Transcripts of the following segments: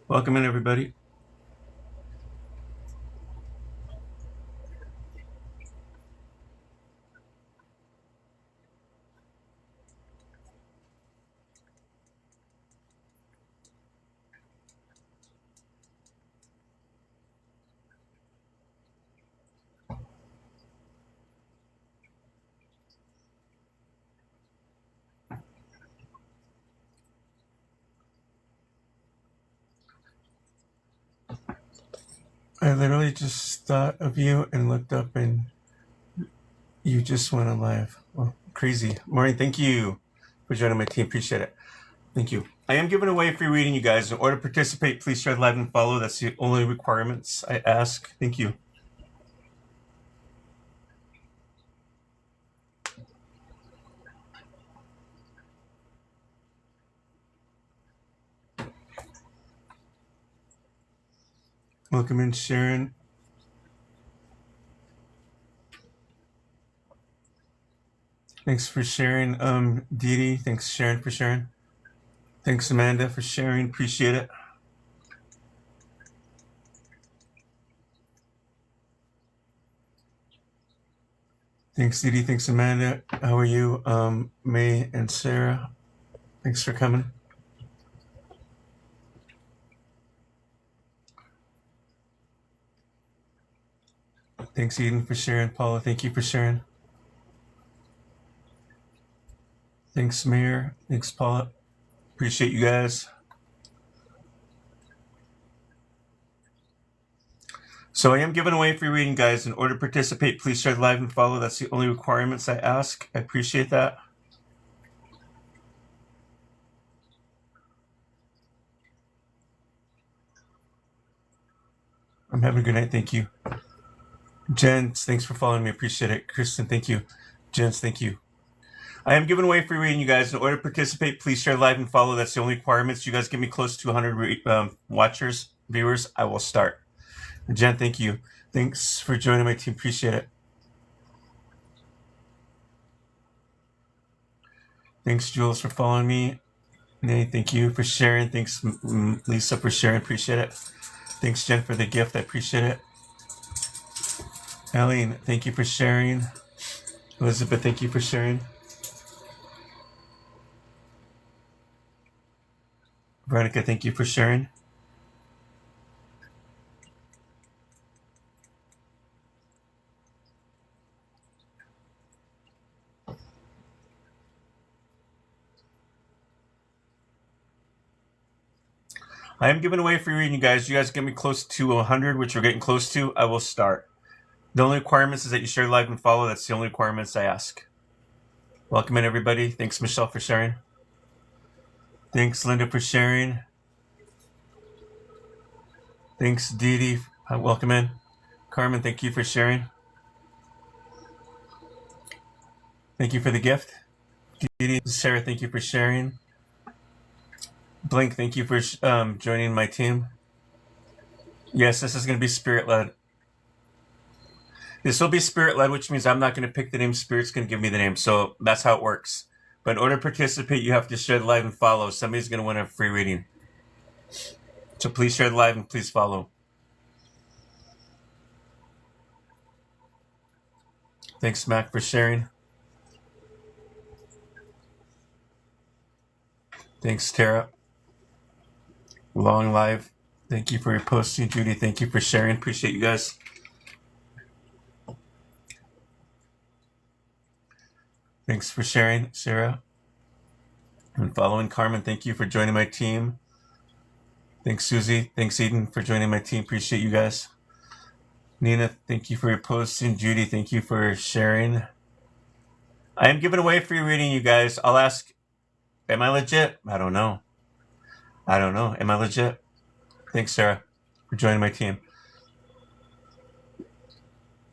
Welcome in, everybody. I literally just thought of you and looked up, and you just went on live. Well, crazy. Maureen, thank you for joining my team. Appreciate it. Thank you. I am giving away a free reading, you guys. In order to participate, please share live and follow. That's the only requirements I ask. Thank you. Welcome in, Sharon. Thanks for sharing, Dee Dee. Thanks, Sharon, for sharing. Thanks, Amanda, for sharing. Appreciate it. Thanks, Dee Dee. Thanks, Amanda. How are you, May and Sarah? Thanks for coming. Thanks, Eden, for sharing. Paula, thank you for sharing. Thanks, Mayor. Thanks, Paula. Appreciate you guys. So I am giving away a free reading, guys. In order to participate, please share live and follow. That's the only requirements I ask. I appreciate that. I'm having a good night. Thank you. Jens, thanks for following me. Appreciate it. Kristen, thank you. Jens, thank you. I am giving away a free reading, you guys. In order to participate, please share live and follow. That's the only requirements. You guys give me close to 100 watchers, viewers. I will start. Jen, thank you. Thanks for joining my team. Appreciate it. Thanks, Jules, for following me. Nay, thank you for sharing. Thanks, Lisa, for sharing. Appreciate it. Thanks, Jen, for the gift. I appreciate it. Eileen, thank you for sharing. Elizabeth, thank you for sharing. Veronica, thank you for sharing. I am giving away a free reading, you guys. You guys get me close to 100, which we're getting close to. I will start. The only requirements is that you share, like, and follow. That's the only requirements I ask. Welcome in, everybody. Thanks, Michelle, for sharing. Thanks, Linda, for sharing. Thanks, Dee Dee. Welcome in. Carmen, thank you for sharing. Thank you for the gift. Dee Dee, Sarah, thank you for sharing. Blink, thank you for joining my team. Yes, this is going to be spirit-led. This will be spirit-led, which means I'm not going to pick the name. Spirit's going to give me the name. So that's how it works. But in order to participate, you have to share the live and follow. Somebody's going to win a free reading. So please share the live and please follow. Thanks, Mac, for sharing. Thanks, Tara. Long live. Thank you for your posting, Judy. Thank you for sharing. Appreciate you guys. Thanks for sharing, Sarah. And following Carmen, thank you for joining my team. Thanks, Susie. Thanks, Eden, for joining my team. Appreciate you guys. Nina, thank you for your posting. Judy, thank you for sharing. I am giving away a free reading, you guys. I'll ask, am I legit? I don't know. Am I legit? Thanks, Sarah, for joining my team.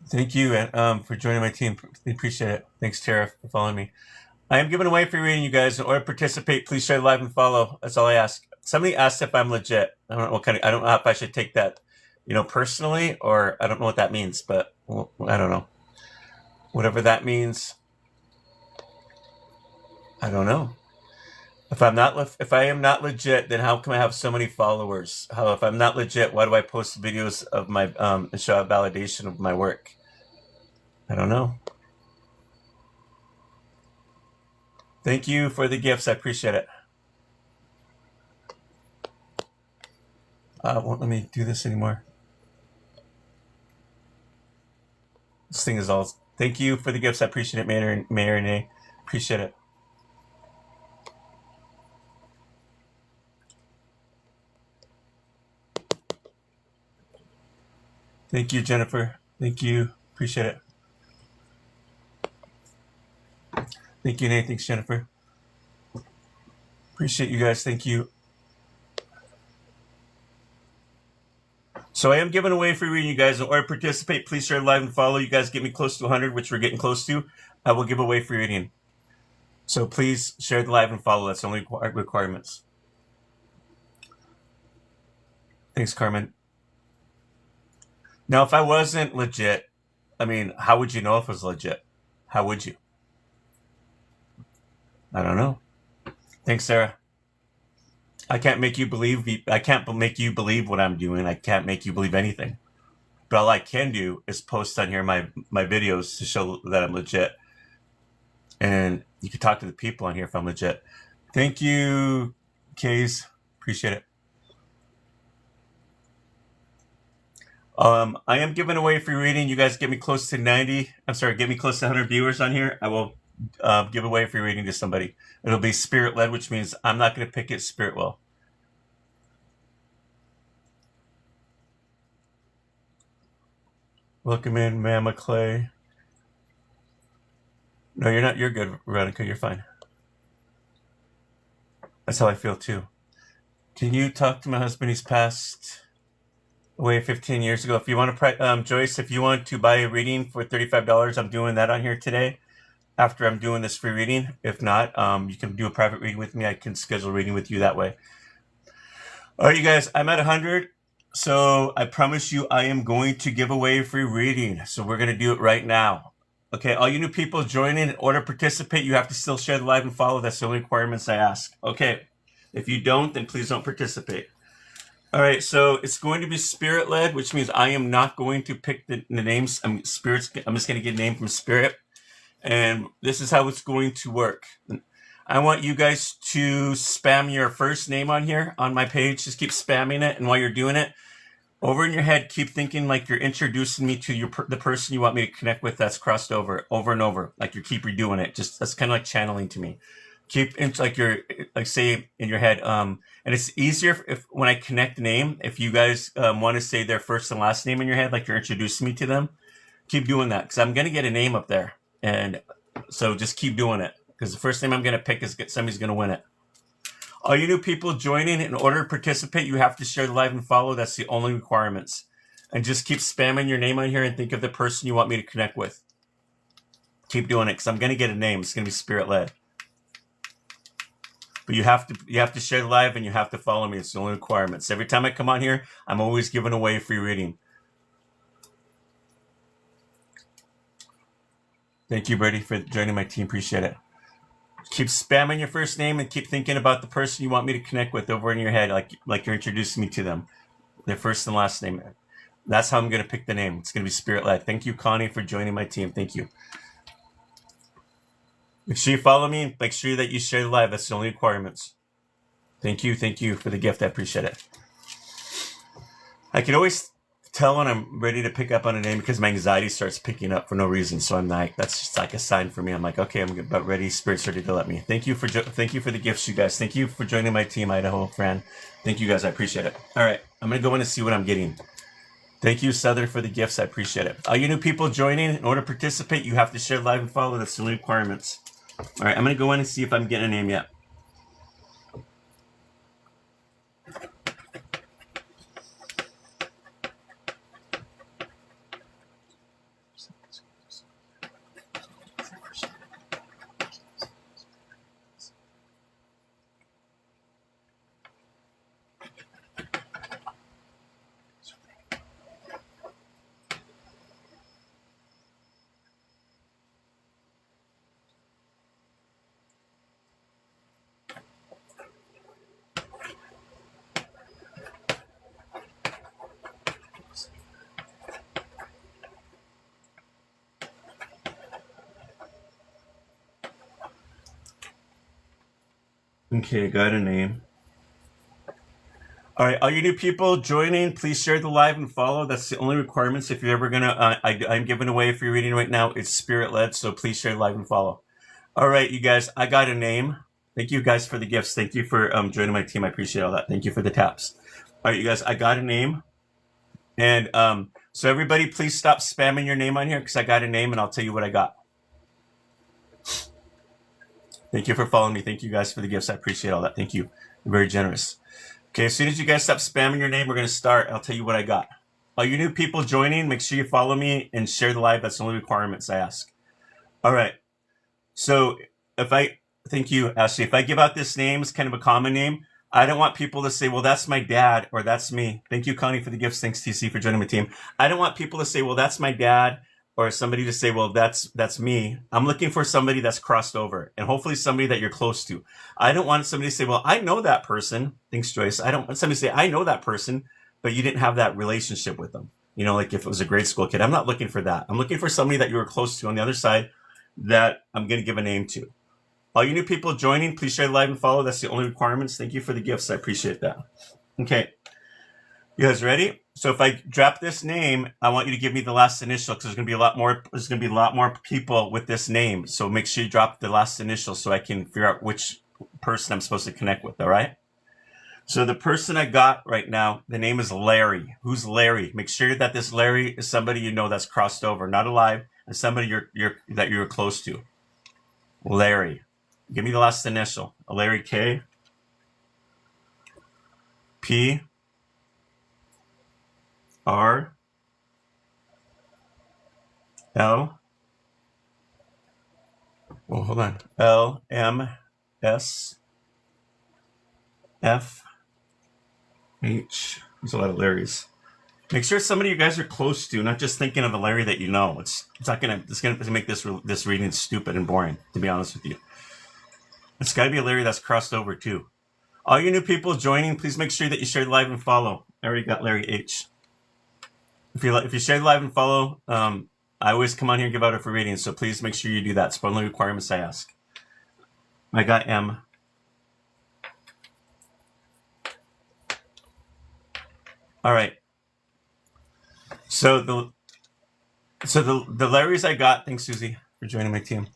Thank you for joining my team. Appreciate it. Thanks, Tara, for following me. I am giving away a free reading, you guys. In order to participate, please share live and follow. That's all I ask. Somebody asked if I'm legit. I don't know I don't know if I should take that, personally, or I don't know what that means, but I don't know. Whatever that means, I don't know. If I am not legit, then how come I have so many followers? If I'm not legit, why do I post videos of my and show validation of my work? I don't know. Thank you for the gifts. I appreciate it. Won't let me do this anymore. This thing is all. Thank you for the gifts. I appreciate it, Mayor and A. Appreciate it. Thank you, Jennifer. Thank you. Appreciate it. Thank you, Nate. Thanks, Jennifer. Appreciate you guys. Thank you. So I am giving away free reading, you guys. In order to participate, please share live and follow. You guys get me close to 100, which we're getting close to. I will give away free reading. So please share the live and follow. That's the only requirements. Thanks, Carmen. Now, if I wasn't legit, I mean, how would you know if it was legit? How would you? I don't know. Thanks, Sarah. I can't make you believe. I can't make you believe what I'm doing. I can't make you believe anything. But all I can do is post on here my videos to show that I'm legit. And you can talk to the people on here if I'm legit. Thank you, Kays. Appreciate it. I am giving away free reading. You guys get me close to 90. I'm sorry, get me close to 100 viewers on here. I will give away free reading to somebody. It'll be spirit led, which means I'm not going to pick it. Spirit will. Welcome in, Mama Clay. No, you're not. You're good, Veronica. You're fine. That's how I feel too. Can you talk to my husband? He's passed away 15 years ago. If you want to, Joyce, if you want to buy a reading for $35, I'm doing that on here today. After I'm doing this free reading. If not, you can do a private reading with me. I can schedule a reading with you that way. All right, you guys, I'm at 100. So I promise you I am going to give away a free reading. So we're going to do it right now. Okay, all you new people joining, in order to participate, you have to still share the live and follow. That's the only requirements I ask. Okay, if you don't, then please don't participate. All right, so it's going to be spirit-led, which means I am not going to pick the names. I'm just going to get a name from spirit. And this is how it's going to work. I want you guys to spam your first name on here on my page. Just keep spamming it. And while you're doing it, over in your head, keep thinking like you're introducing me to the person you want me to connect with that's crossed over and over. Like you keep redoing it. Just that's kind of like channeling to me. Keep like you're like say in your head. And it's easier if when I connect the name, if you guys want to say their first and last name in your head, like you're introducing me to them, keep doing that because I'm going to get a name up there. And so just keep doing it because the first name I'm going to pick is somebody's going to win it. All you new people joining, in order to participate, you have to share the live and follow. That's the only requirements. And just keep spamming your name on here and think of the person you want me to connect with. Keep doing it because I'm going to get a name. It's going to be spirit led. But you have to share the live and you have to follow me. It's the only requirements. Every time I come on here, I'm always giving away a free reading. Thank you, Brady, for joining my team. Appreciate it. Keep spamming your first name and keep thinking about the person you want me to connect with over in your head, like you're introducing me to them. Their first and last name. That's how I'm going to pick the name. It's going to be spirit-led. Thank you, Connie, for joining my team. Thank you. Make sure you follow me. Make sure that you share the live. That's the only requirements. Thank you. Thank you for the gift. I appreciate it. I can always tell when I'm ready to pick up on a name because my anxiety starts picking up for no reason. So I'm like, that's just like a sign for me. I'm like, okay, I'm about ready. Spirit's ready to let me. Thank you for the gifts, you guys. Thank you for joining my team, Idaho, Fran. Thank you guys. I appreciate it. All right, I'm gonna go in and see what I'm getting. Thank you, Southern, for the gifts. I appreciate it. All you new people joining, in order to participate, you have to share live and follow. That's the only requirements. All right, I'm gonna go in and see if I'm getting a name yet. Okay, got a name. All right, all you new people joining, please share the live and follow. That's the only requirements. If you're ever gonna, I'm giving away for your reading right now. It's spirit led, so please share the live and follow. All right, you guys, I got a name. Thank you guys for the gifts. Thank you for joining my team. I appreciate all that. Thank you for the taps. All right, you guys, I got a name, and so everybody, please stop spamming your name on here because I got a name, and I'll tell you what I got. Thank you for following me. Thank you guys for the gifts. I appreciate all that. Thank you. You're very generous. Okay, as soon as you guys stop spamming your name, we're going to start. I'll tell you what I got. All you new people joining, make sure you follow me and share the live. That's the only requirements I ask. All right. So thank you, Ashley. If I give out this name, it's kind of a common name. I don't want people to say, well, that's my dad or that's me. Thank you, Connie, for the gifts. Thanks, TC, for joining my team. I don't want people to say, well, that's my dad, or somebody to say, well, that's me. I'm looking for somebody that's crossed over, and hopefully somebody that you're close to. I don't want somebody to say, well, I know that person. Thanks, Joyce. I don't want somebody to say, I know that person, but you didn't have that relationship with them. You know, like if it was a grade school kid. I'm not looking for that. I'm looking for somebody that you were close to on the other side that I'm going to give a name to. All you new people joining, please share the live and follow. That's the only requirements. Thank you for the gifts. I appreciate that. Okay. You guys ready? So if I drop this name, I want you to give me the last initial because there's going to be a lot more people with this name. So make sure you drop the last initial so I can figure out which person I'm supposed to connect with, all right? So the person I got right now, the name is Larry. Who's Larry? Make sure that this Larry is somebody you know that's crossed over, not alive, and somebody that you're close to. Larry. Give me the last initial. Larry K. P. R. L. Well, hold on. L. M. S. F. H. There's a lot of Larrys. Make sure it's somebody you guys are close to, not just thinking of a Larry that you know. It's gonna make this reading stupid and boring, to be honest with you. It's got to be a Larry that's crossed over too. All you new people joining, please make sure that you share the live and follow. I already got Larry H. If you share the live and follow, I always come on here and give out a free reading, so please make sure you do that. It's one of the requirements I ask. I got M. All right. So the Larrys I got. Thanks, Susie, for joining my team.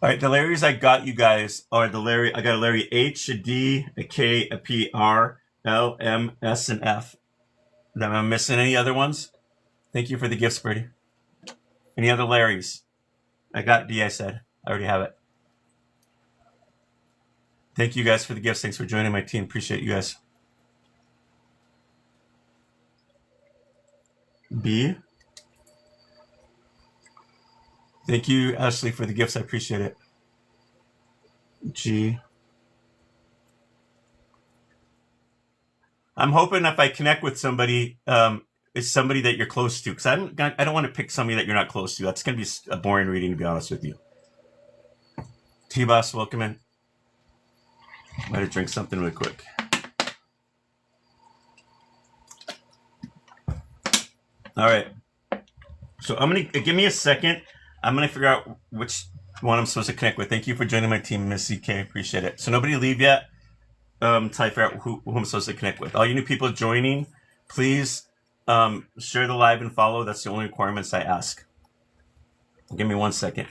All right, the Larrys I got, you guys, are I got a Larry H, a D, a K, a P, R, L, M, S, and F. Am I missing any other ones? Thank you for the gifts, Birdie. Any other Larrys? I got D, I said. I already have it. Thank you guys for the gifts. Thanks for joining my team. Appreciate you guys. B. Thank you, Ashley, for the gifts. I appreciate it. G. I'm hoping if I connect with somebody, it's somebody that you're close to, because I don't want to pick somebody that you're not close to. That's going to be a boring reading, to be honest with you. T-Boss, welcome in. Better drink something really quick. All right. So give me a second. I'm going to figure out which one I'm supposed to connect with. Thank you for joining my team, Miss CK. Appreciate it. So nobody leave yet. Till I figure out who I'm supposed to connect with. All you new people joining, please share the live and follow. That's the only requirements I ask. Give me 1 second.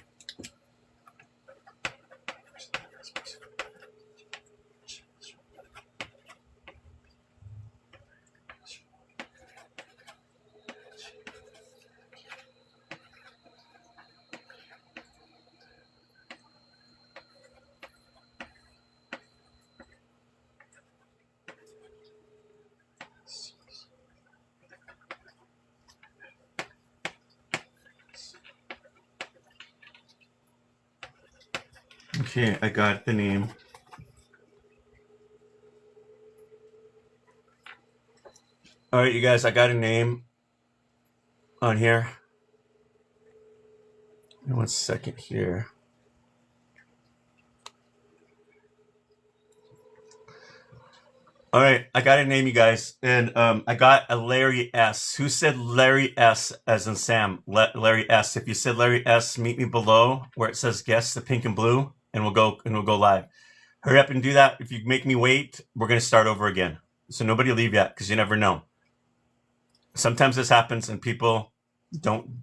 Okay, I got the name. All right, you guys, I got a name on here. 1 second here. All right, I got a name, you guys, and I got a Larry S. Who said Larry S as in Sam? Larry S. If you said Larry S, meet me below where it says guest, the pink and blue, and we'll go live. Hurry up and do that. If you make me wait, we're going to start over again. So nobody leave yet, because you never know. Sometimes this happens and people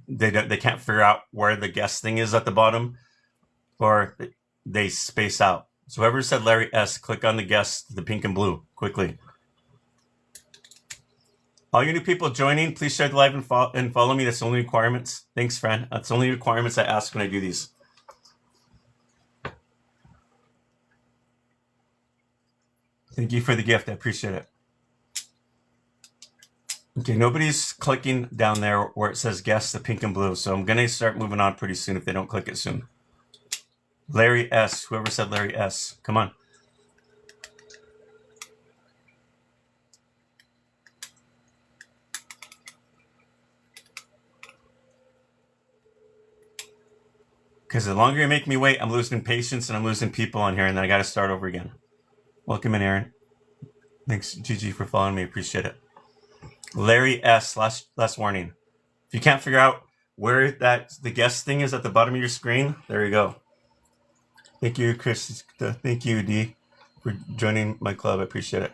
they can't figure out where the guest thing is at the bottom, or they space out. So whoever said Larry S, click on the guest, the pink and blue, quickly. All you new people joining, please share the live and follow me. That's the only requirements. Thanks, friend. That's the only requirements I ask when I do these. Thank you for the gift. I appreciate it. Okay, nobody's clicking down there where it says guest, the pink and blue. So I'm going to start moving on pretty soon if they don't click it soon. Larry S. Whoever said Larry S. Come on. Because the longer you make me wait, I'm losing patience and I'm losing people on here, and then I got to start over again. Welcome in, Aaron. Thanks, Gigi, for following me. Appreciate it. Larry S. Last warning. If you can't figure out where the guest thing is at the bottom of your screen, there you go. Thank you, Chris. Thank you, D, for joining my club. I appreciate it.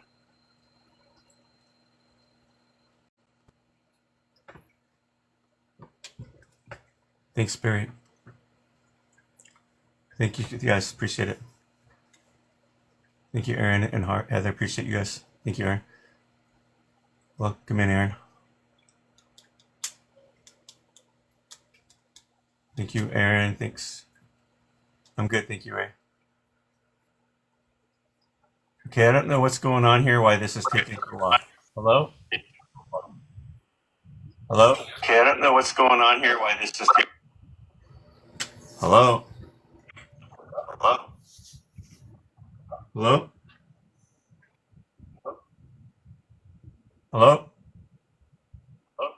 Thanks, Barry. Thank you guys. Appreciate it. Thank you, Aaron and Heather. Appreciate you guys. Thank you, Aaron. Welcome in, Aaron. Thank you, Aaron. Thanks. I'm good. Thank you, Ray. Okay, I don't know what's going on here, why this is taking so long. Hello? Hello? Okay, I don't know what's going on here, why this is taking... Hello? Hello? Hello? Hello? All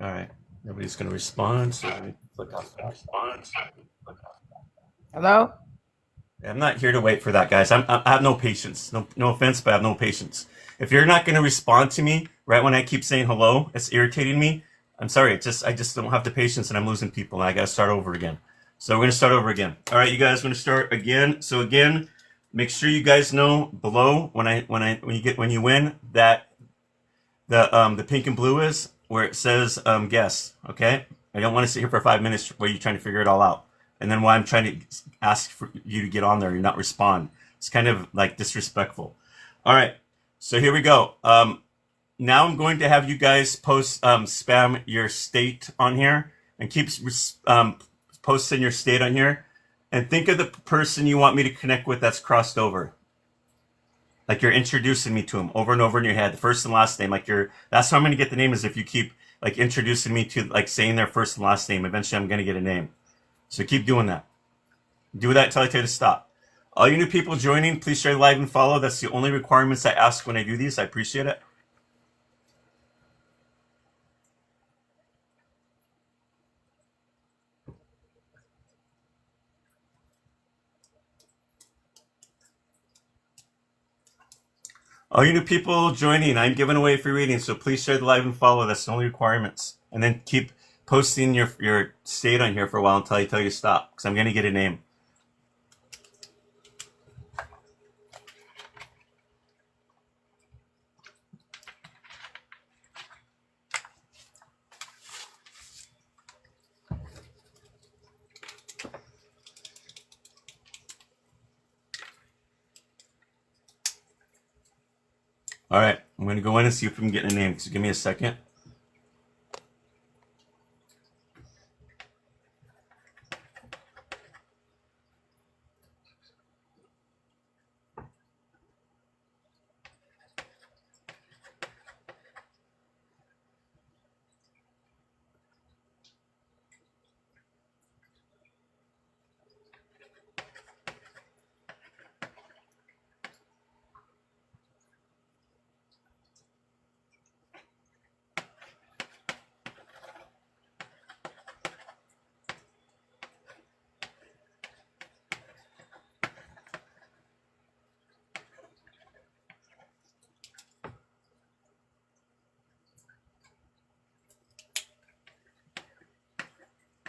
right. Nobody's going to respond, so let me click off the response. Hello? I'm not here to wait for that, guys. I have no patience. No offense, but I have no patience. If you're not going to respond to me right when I keep saying hello, it's irritating me. I'm sorry. I just don't have the patience, and I'm losing people, and I got to start over again. So we're going to start over again. All right, you guys, we're going to start again. So again, make sure you guys know below when you win that the pink and blue is where it says guess. Okay, I don't want to sit here for 5 minutes where you're trying to figure it all out. And then while I'm trying to ask for you to get on there and not respond, it's kind of like disrespectful. All right, so here we go. Now I'm going to have you guys post spam your state on here and keep posting your state on here. And think of the person you want me to connect with that's crossed over. Like you're introducing me to them over and over in your head, the first and last name. That's how I'm going to get the name, is if you keep like introducing me to like saying their first and last name. Eventually I'm going to get a name. So keep doing that. Do that until I tell you to stop. All you new people joining, please share, live, and follow. That's the only requirements I ask when I do these. I appreciate it. All you new people joining, I'm giving away free readings, so please share the live and follow. That's the only requirements. And then keep posting your state on here for a while until I tell you to stop, because I'm going to get a name. All right, I'm going to go in and see if I'm getting a name. So give me a second.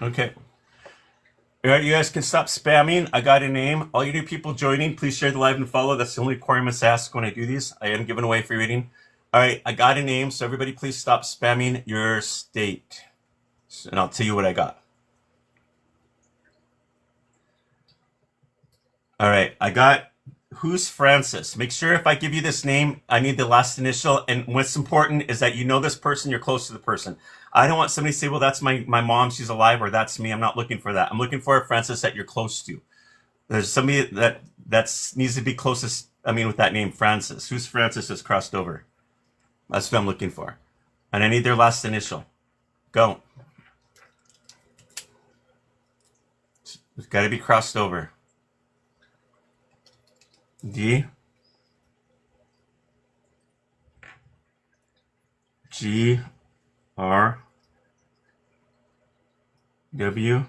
Okay. All right, you guys can stop spamming. I got a name. All you new people joining, please share the live and follow. That's the only requirements I ask when I do these. I am giving away free reading. All right, I got a name, so everybody please stop spamming your state. And I'll tell you what I got. All right, I got who's Francis. Make sure if I give you this name, I need the last initial. And what's important is that you know this person, you're close to the person. I don't want somebody to say, well, that's my mom, she's alive, or that's me. I'm not looking for that. I'm looking for a Francis that you're close to. There's somebody that needs to be closest, with that name, Francis. Who's Francis is crossed over? That's what I'm looking for. And I need their last initial. Go. It's got to be crossed over. D. G. R. W.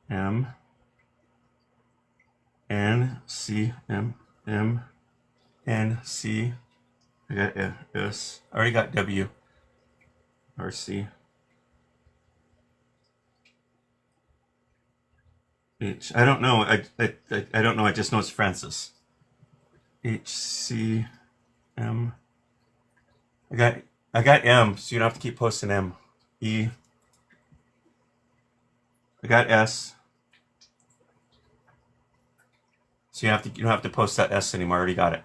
M. N. C. M. M. N. C. I got S. I already got W. R. C. H. I don't know. I don't know. I just know it's Francis. H. C. M. I got M, so you don't have to keep posting M. E. I got S. So you don't have to post that S anymore. I already got it.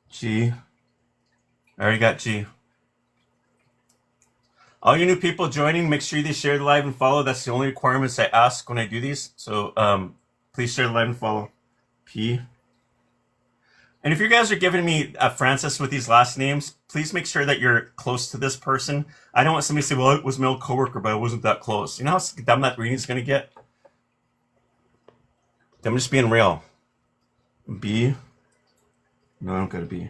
G. I already got G. All you new people joining, make sure you share the live and follow. That's the only requirements I ask when I do these. So please share the live and follow. P. And if you guys are giving me Francis with these last names, please make sure that you're close to this person. I don't want somebody to say, well, it was my old coworker, but I wasn't that close. You know how dumb that reading's going to get? I'm just being real. B. No, I don't got a B.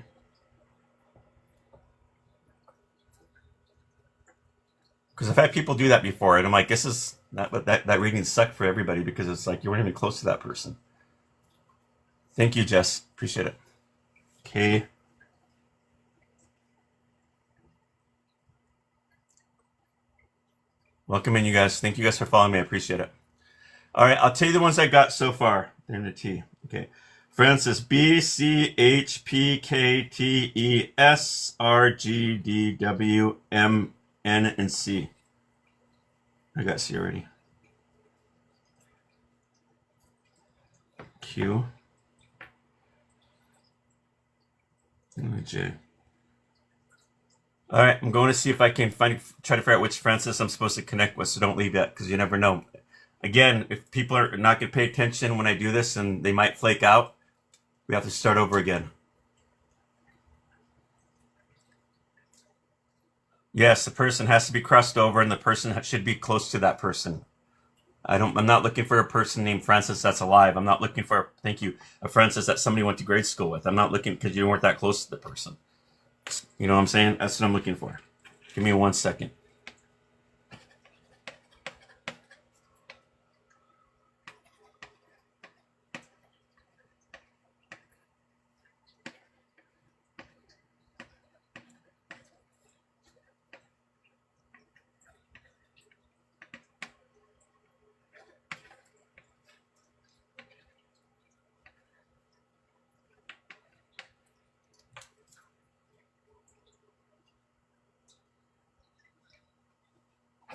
Because I've had people do that before, and I'm like, this is that reading sucked for everybody because it's like you weren't even close to that person. Thank you, Jess. Appreciate it. K. Welcome in, you guys. Thank you guys for following me. I appreciate it. All right, I'll tell you the ones I got so far. They're in the T. Okay. Francis, B, C, H, P, K, T, E, S, R, G, D, W, M, N, and C. I got C already. Q. And J. All right, I'm going to see if I can try to figure out which Francis I'm supposed to connect with, so don't leave yet, because you never know. Again, if people are not going to pay attention when I do this and they might flake out, we have to start over again. Yes, the person has to be crossed over, and the person should be close to that person. I'm not looking for a person named Francis that's alive. I'm not looking for, thank you, a Francis that somebody went to grade school with. I'm not looking because you weren't that close to the person. You know what I'm saying? That's what I'm looking for. Give me 1 second.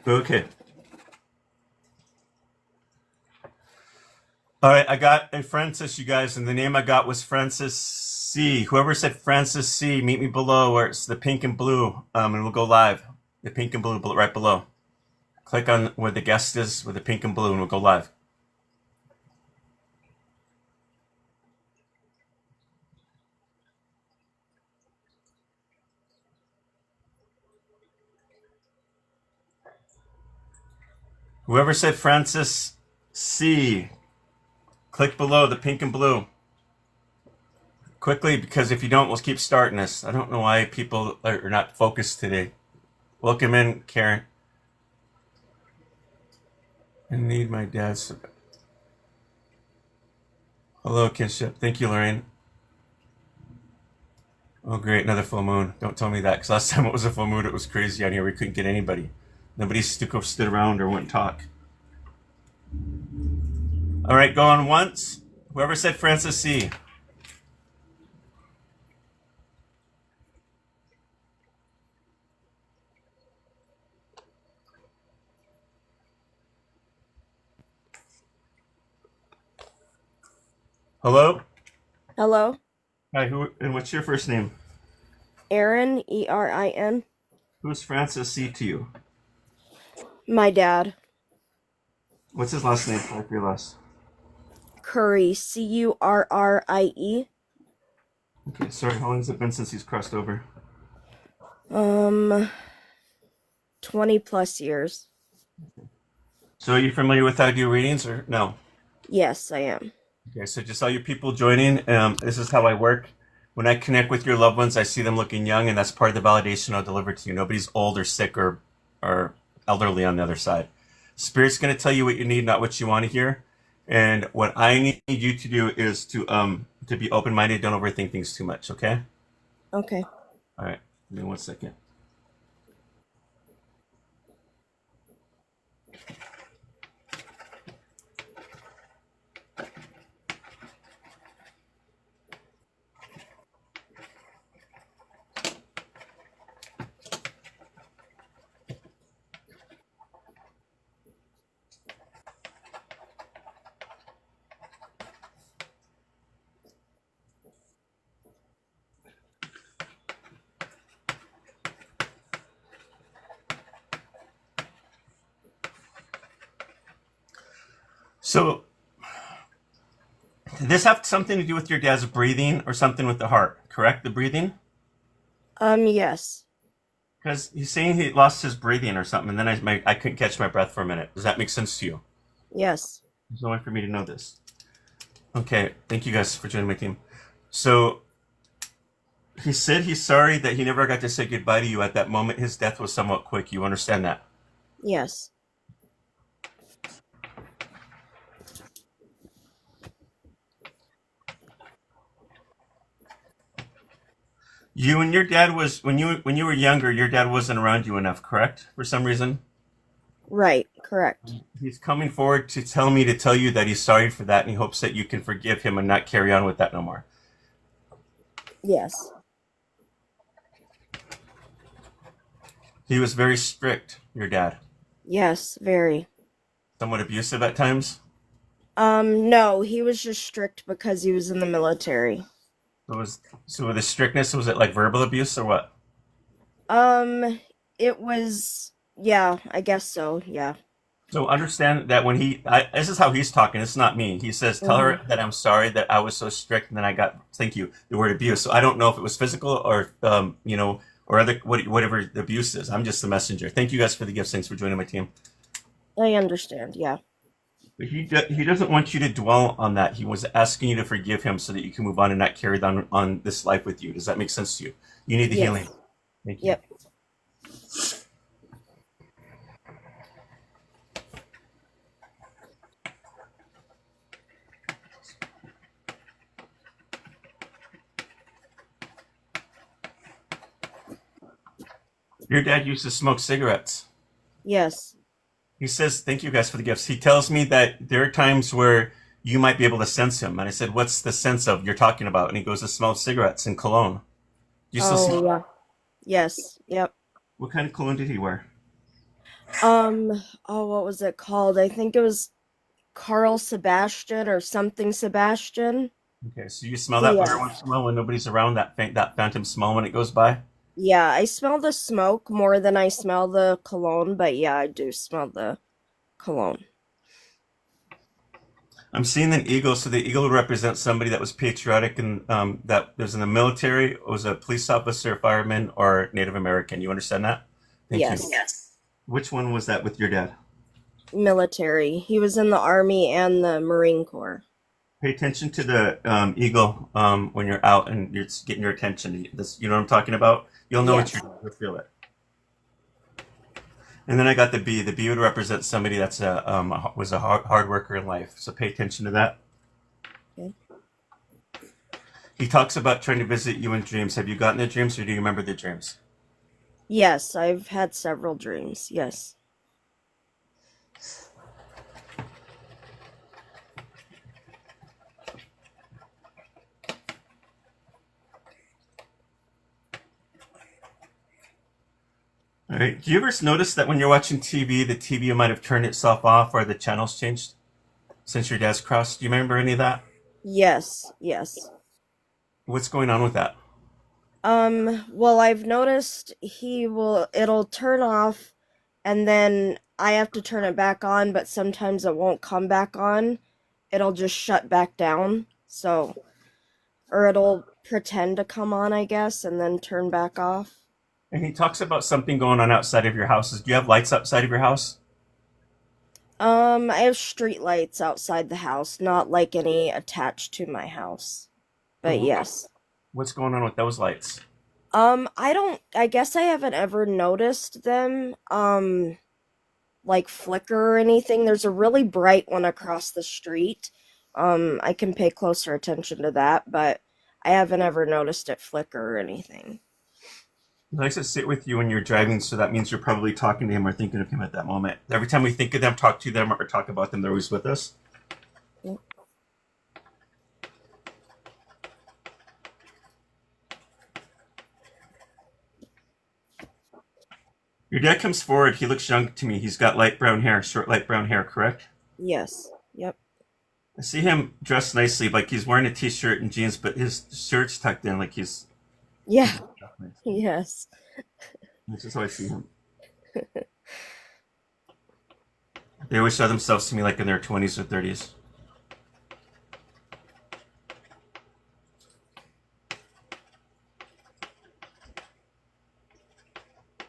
Okay. All right, I got a Francis, you guys, and the name I got was Francis C. Whoever said Francis C, meet me below where it's the pink and blue, and we'll go live. The pink and blue right below. Click on where the guest is with the pink and blue, and we'll go live. Whoever said Francis C, click below the pink and blue. Quickly, because if you don't, we'll keep starting this. I don't know why people are not focused today. Welcome in, Karen. I need my dad's. Hello, kinship. Thank you, Lorraine. Oh, great. Another full moon. Don't tell me that, because last time it was a full moon, it was crazy out here. We couldn't get anybody. Nobody stood around or wouldn't talk. All right, going once. Whoever said Francis C. Hello? Hello, Hi, and what's your first name? Erin, Erin. Who's Francis C to you? My dad, What's his last name? Sorry for your loss. Curry, Currie. Okay, sorry, how long has it been since he's crossed over? Um, 20 plus years. So are you familiar with how to do readings or no? Yes, I am. Okay, so just all you people joining, this is how I work. When I connect with your loved ones, I see them looking young, and that's part of the validation I'll deliver to you. Nobody's old or sick or elderly on the other side. Spirit's going to tell you what you need, not what you want to hear. And what I need you to do is to be open minded. Don't overthink things too much. Okay. Okay. All right. Give me 1 second. So, did this have something to do with your dad's breathing or something with the heart? Correct, the breathing. Yes. Because he's saying he lost his breathing or something, and then I couldn't catch my breath for a minute. Does that make sense to you? Yes. There's no way for me to know this. Okay, thank you guys for joining my team. So he said he's sorry that he never got to say goodbye to you at that moment. His death was somewhat quick. You understand that? Yes. You and your dad was when you were younger. Your dad wasn't around you enough, correct? For some reason, Right. Correct. he's coming forward to tell me to tell you that he's sorry for that, and he hopes that you can forgive him and not carry on with that no more. Yes. He was very strict. Your dad, Yes. Very. somewhat abusive at times. No, he was just strict because he was in the military. So with the strictness, was it like verbal abuse or what? Um, it was, yeah, I guess so. Yeah. So understand that when this is how he's talking. It's not me. He says, "Tell her Mm-hmm. that I'm sorry that I was so strict, and then I got thank you the word abuse." So I don't know if it was physical or or other whatever the abuse is. I'm just the messenger. Thank you guys for the gifts. Thanks for joining my team. I understand. Yeah. But he doesn't want you to dwell on that. He was asking you to forgive him so that you can move on and not carry on this life with you. Does that make sense to you? You need the healing. Yes. Thank you. Yep. Your dad used to smoke cigarettes. Yes. He says, "Thank you guys for the gifts." He tells me that there are times where you might be able to sense him. And I said, "What's the sense of you're talking about?" And he goes, "The smell of cigarettes and cologne." Do you still Oh, smell? yeah. Yes. Yep. What kind of cologne did he wear? Oh, what was it called? I think it was Carl Sebastian or something Sebastian. Okay, so you smell that every Yeah. once in a while when nobody's around, that phantom smell when it goes by? Yeah, I smell the smoke more than I smell the cologne, but yeah, I do smell the cologne. I'm seeing an eagle, so the eagle represents somebody that was patriotic and that was in the military, was a police officer, fireman, or Native American. You understand that? Thank you. Yes. Yes. Which one was that with your dad? Military. He was in the Army and the Marine Corps. Pay attention to the eagle when you're out and it's getting your attention. You know what I'm talking about? You'll know what Yes. you're doing. You'll feel it. And then I got the bee. The bee would represent somebody that's was a hard worker in life. So pay attention to that. Okay. He talks about trying to visit you in dreams. Have you gotten the dreams, or do you remember the dreams? Yes, I've had several dreams. Yes. All right. Do you ever notice that when you're watching TV, the TV might have turned itself off or the channels changed since your dad's crossed? Do you remember any of that? Yes, yes. What's going on with that? Well, I've noticed it'll turn off and then I have to turn it back on, but sometimes it won't come back on. It'll just shut back down. So, or it'll pretend to come on, I guess, and then turn back off. And he talks about something going on outside of your houses. Do you have lights outside of your house? I have street lights outside the house, not like any attached to my house. But yes. What's going on with those lights? I guess I haven't ever noticed them, like flicker or anything. There's a really bright one across the street. I can pay closer attention to that, but I haven't ever noticed it flicker or anything. He likes to sit with you when you're driving, so that means you're probably talking to him or thinking of him at that moment. Every time we think of them, talk to them, or talk about them, they're always with us. Your dad comes forward. He looks young to me. He's got light brown hair, short light brown hair, correct? Yes. Yep. I see him dressed nicely, like he's wearing a t-shirt and jeans, but his shirt's tucked in, like he's. Yeah. Yes. This is how I see him. They always show themselves to me like in their 20s or 30s.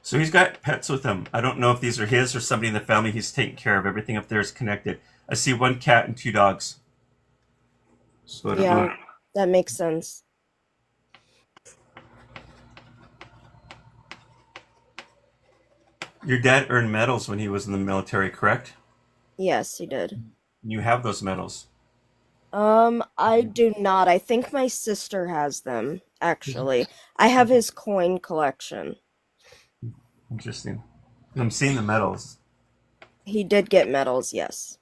So he's got pets with him. I don't know if these are his or somebody in the family he's taking care of. Everything up there is connected. I see one cat and two dogs. So I don't know. Yeah, that makes sense. Your dad earned medals when he was in the military, correct? Yes, he did. You have those medals. I do not. I think my sister has them, actually. I have his coin collection. Interesting. I'm seeing the medals. He did get medals, yes.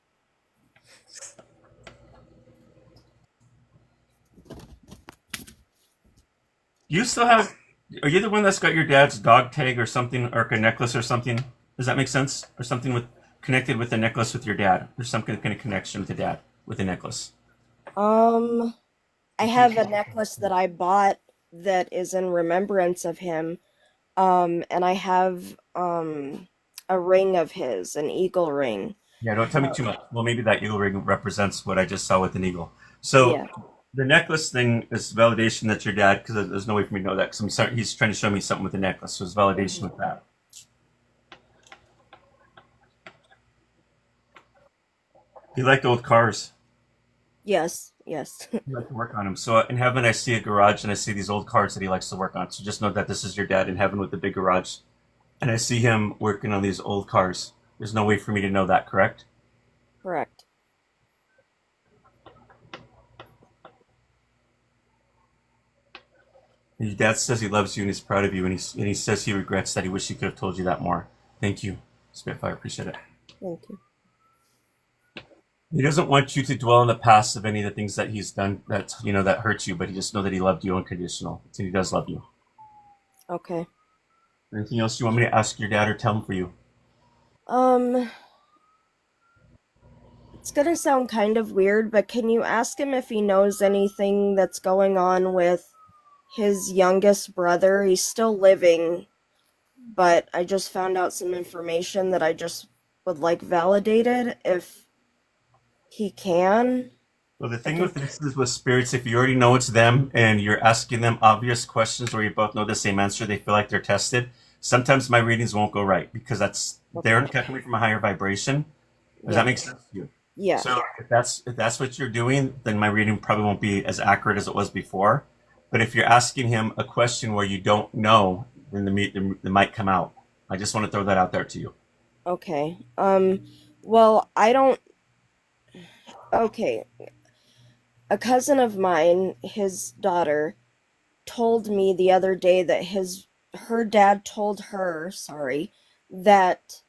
You still have. Are you the one that's got your dad's dog tag or something, or a necklace or something? Does that make sense? Or something with connected with the necklace with your dad? There's some kind of connection with the dad with the necklace. Um, I have a necklace that I bought that is in remembrance of him. And I have a ring of his, an eagle ring. Yeah, don't tell me too much. Well, maybe that eagle ring represents what I just saw with an eagle. So Yeah. the necklace thing is validation that your dad, because there's no way for me to know that, because he's trying to show me something with the necklace. So it's validation with that. He liked old cars. Yes, yes. He liked to work on them. So in heaven, I see a garage and I see these old cars that he likes to work on. So just know that this is your dad in heaven with the big garage. And I see him working on these old cars. There's no way for me to know that, correct? Correct. And your dad says he loves you and he's proud of you, and he says he regrets that he wish he could have told you that more. Thank you, Spitfire. Appreciate it. Thank you. He doesn't want you to dwell on the past of any of the things that he's done that that hurt you, but he just know that he loved you unconditional, and he does love you. Okay. Anything else you want me to ask your dad or tell him for you? Um, it's gonna sound kind of weird, but can you ask him if he knows anything that's going on with his youngest brother? He's still living, but I just found out some information that I just would like validated if he can. Well, the thing with this is with spirits, if you already know it's them and you're asking them obvious questions where you both know the same answer, they feel like they're tested. Sometimes my readings won't go right because they're coming from a higher vibration. Does that make sense to you? Yeah. So if that's what you're doing, then my reading probably won't be as accurate as it was before. But if you're asking him a question where you don't know, then the might come out. I just want to throw that out there to you. Okay. Well, I don't. Okay. A cousin of mine, his daughter, told me the other day that her dad told her, sorry, that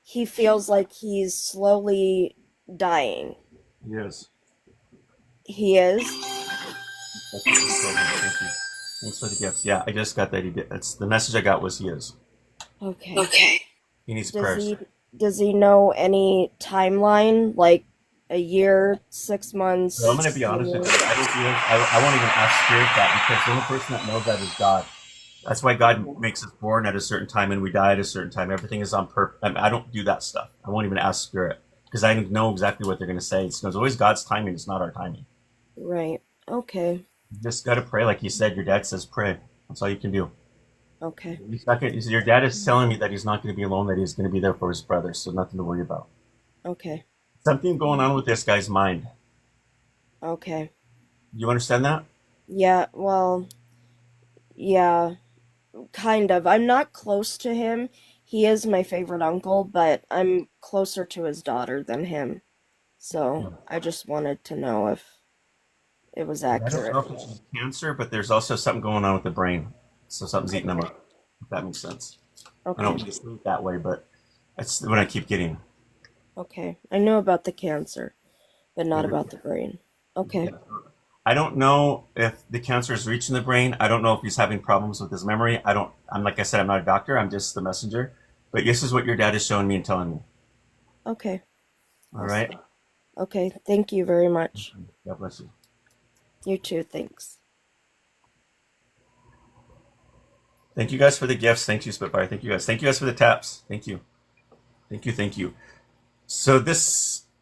he feels like he's slowly dying. Yes. He is? That's what he told me. Thank you. Thanks for the gifts. Yeah, I just got that he did. That's the message I got was he is. Okay. He needs Does prayers. he know any timeline, like a year, 6 months, So I'm going to be a honest with year? you. I won't even ask Spirit that because the only person that knows that is God. That's why God makes us born at a certain time and we die at a certain time. Everything is on purpose. I don't do that stuff. I won't even ask Spirit because I know exactly what they're going to say. It's always God's timing. It's not our timing. Right. Okay. You just got to pray. Like you said, your dad says pray. That's all you can do. Okay. Your dad is telling me that he's not going to be alone, that he's going to be there for his brother. So nothing to worry about. Okay. Something going on with this guy's mind. Okay. You understand that? Yeah, well, yeah, kind of. I'm not close to him. He is my favorite uncle, but I'm closer to his daughter than him. So I just wanted to know if it was I don't accurate. know if it's just cancer, but there's also something going on with the brain. So something's eating him Okay. up. If that makes sense. I don't Okay. mean to say it that way, but that's what I keep getting. Okay. I know about the cancer, but not about the brain. Okay. I don't know if the cancer is reaching the brain. I don't know if he's having problems with his memory. I'm like I said, I'm not a doctor. I'm just the messenger. But this is what your dad is showing me and telling me. Okay. All right. Awesome. Okay. Thank you very much. God bless you. You too. Thanks. Thank you guys for the gifts. Thank you, Spitfire. Thank you guys. Thank you guys for the taps. Thank you. Thank you. Thank you.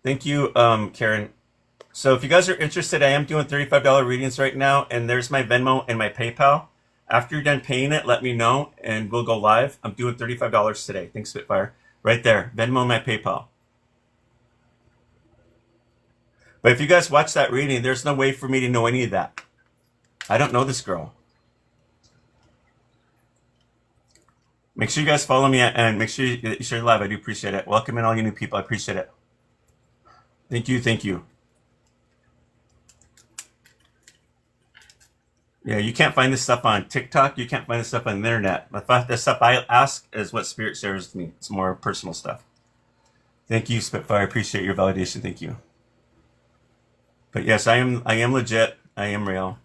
Thank you, Karen. So if you guys are interested, I am doing $35 readings right now, and there's my Venmo and my PayPal. After you're done paying it, let me know, and we'll go live. I'm doing $35 today. Thanks, Spitfire. Right there, Venmo and my PayPal. But if you guys watch that reading, there's no way for me to know any of that. I don't know this girl. Make sure you guys follow me and make sure you share live. I do appreciate it. Welcome in all you new people. I appreciate it. Thank you. Thank you. Yeah, you can't find this stuff on TikTok. You can't find this stuff on the internet. The stuff I ask is what Spirit shares with me. It's more personal stuff. Thank you, Spitfire. I appreciate your validation. Thank you. But yes, I am legit. I am real.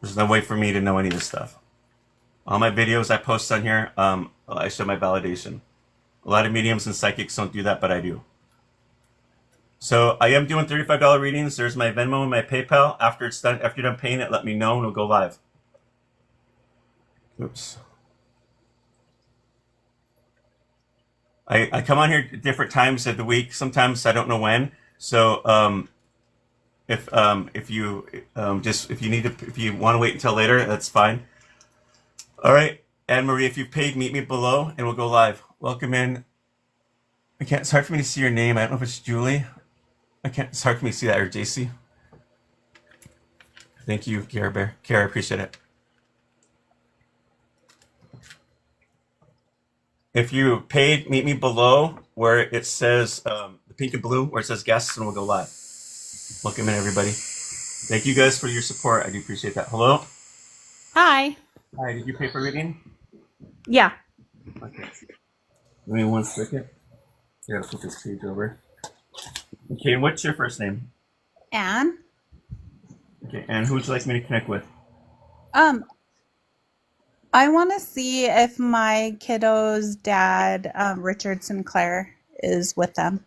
There's no way for me to know any of this stuff. All my videos I post on here, I show my validation. A lot of mediums and psychics don't do that, but I do. So I am doing $35 readings. There's my Venmo and my PayPal. After it's done, after you're done paying it, let me know and we'll go live. Oops. I come on here at different times of the week. Sometimes I don't know when. So if you if you want to wait until later, that's fine. All right, Anne Marie, if you've paid, meet me below and we'll go live. Welcome in. It's hard for me to see your name. I don't know if it's Julie. It's hard for me to see that, or JC. Thank you, Kara Bear. Kara, I appreciate it. If you paid, meet me below where it says the pink and blue, where it says guests, and we'll go live. Welcome in, everybody. Thank you guys for your support. I do appreciate that. Hello. Hi. Hi. Did you pay for reading? Yeah. Okay. Give me 1 second. I gotta flip this page over. Okay. What's your first name? Anne. Okay. And who would you like me to connect with? I want to see if my kiddo's dad, Richard Sinclair, is with them.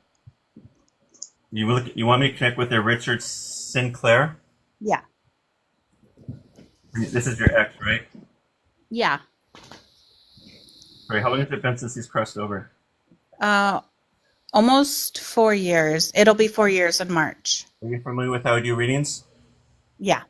You want me to connect with a Richard Sinclair? Yeah. This is your ex, right? Yeah. Sorry, how long has it been since he's crossed over? Almost 4 years. It'll be 4 years in March. Are you familiar with how I do readings? Yeah.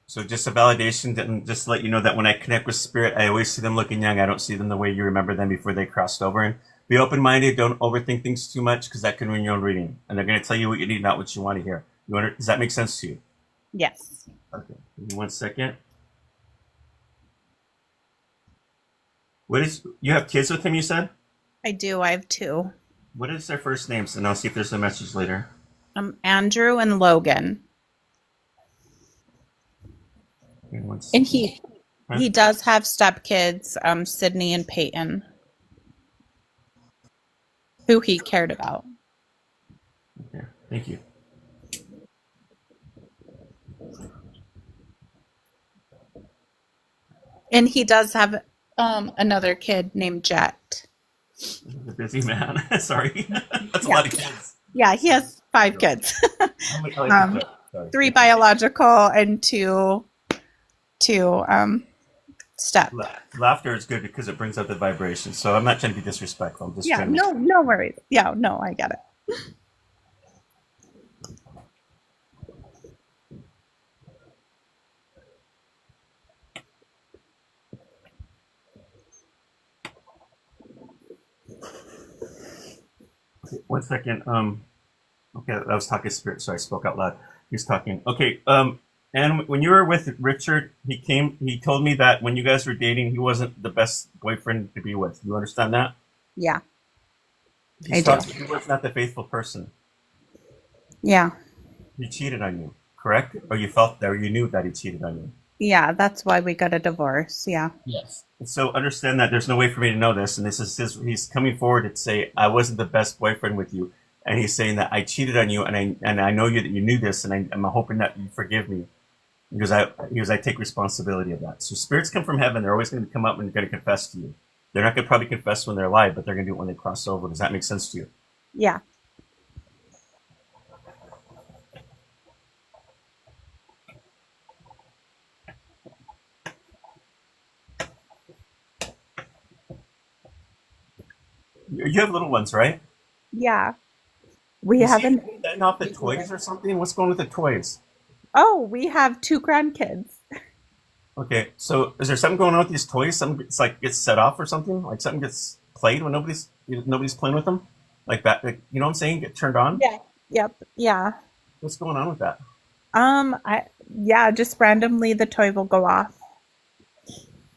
So just a validation, and just to let you know that when I connect with spirit, I always see them looking young. I don't see them the way you remember them before they crossed over. And be open-minded. Don't overthink things too much because that can ruin your own reading. And they're going to tell you what you need, not what you want to hear. Does that make sense to you? Yes. Okay. Give me 1 second. You have kids with him, you said? I do. I have 2. What is their first names? And I'll see if there's a message later. Andrew and Logan. Give me 1 And second. he does have stepkids, Sydney and Peyton, who he cared about. Okay. Thank you. And he does have Another kid named Jet. He's a busy man. Sorry. That's a Yeah. lot of kids. Yeah, he has 5 kids. How many- sorry. 3 biological and two step. Laughter is good because it brings out the vibration. So I'm not trying to be disrespectful. I'm just Yeah, trying to. no worries. Yeah, no, I get it. One second. Okay, I was talking spirit, so I spoke out loud. He was talking. Okay. And when you were with Richard, he told me that when you guys were dating, he wasn't the best boyfriend to be with. You understand that? Yeah. He was not the faithful person. Yeah. He cheated on you, correct? Or you felt that, or you knew that he cheated on you. Yeah, that's why we got a divorce. Yeah. Yes. So understand that there's no way for me to know this, and this is he's coming forward to say I wasn't the best boyfriend with you, and he's saying that I cheated on you, and I know you that you knew this, and I'm hoping that you forgive me, because I take responsibility of that. So spirits come from heaven; they're always going to come up and they're going to confess to you. They're not going to probably confess when they're alive, but they're going to do it when they cross over. Does that make sense to you? Yeah. You have little ones, right? Yeah. We You see haven't. them letting off the toys or something? What's going on with the toys? Oh, we have 2 grandkids. Okay, so is there something going on with these toys? Something gets set off or something? Like something gets played when nobody's playing with them? Like that, like, you know what I'm saying? Get turned on? Yeah. Yep. Yeah. What's going on with that? Just randomly the toy will go off.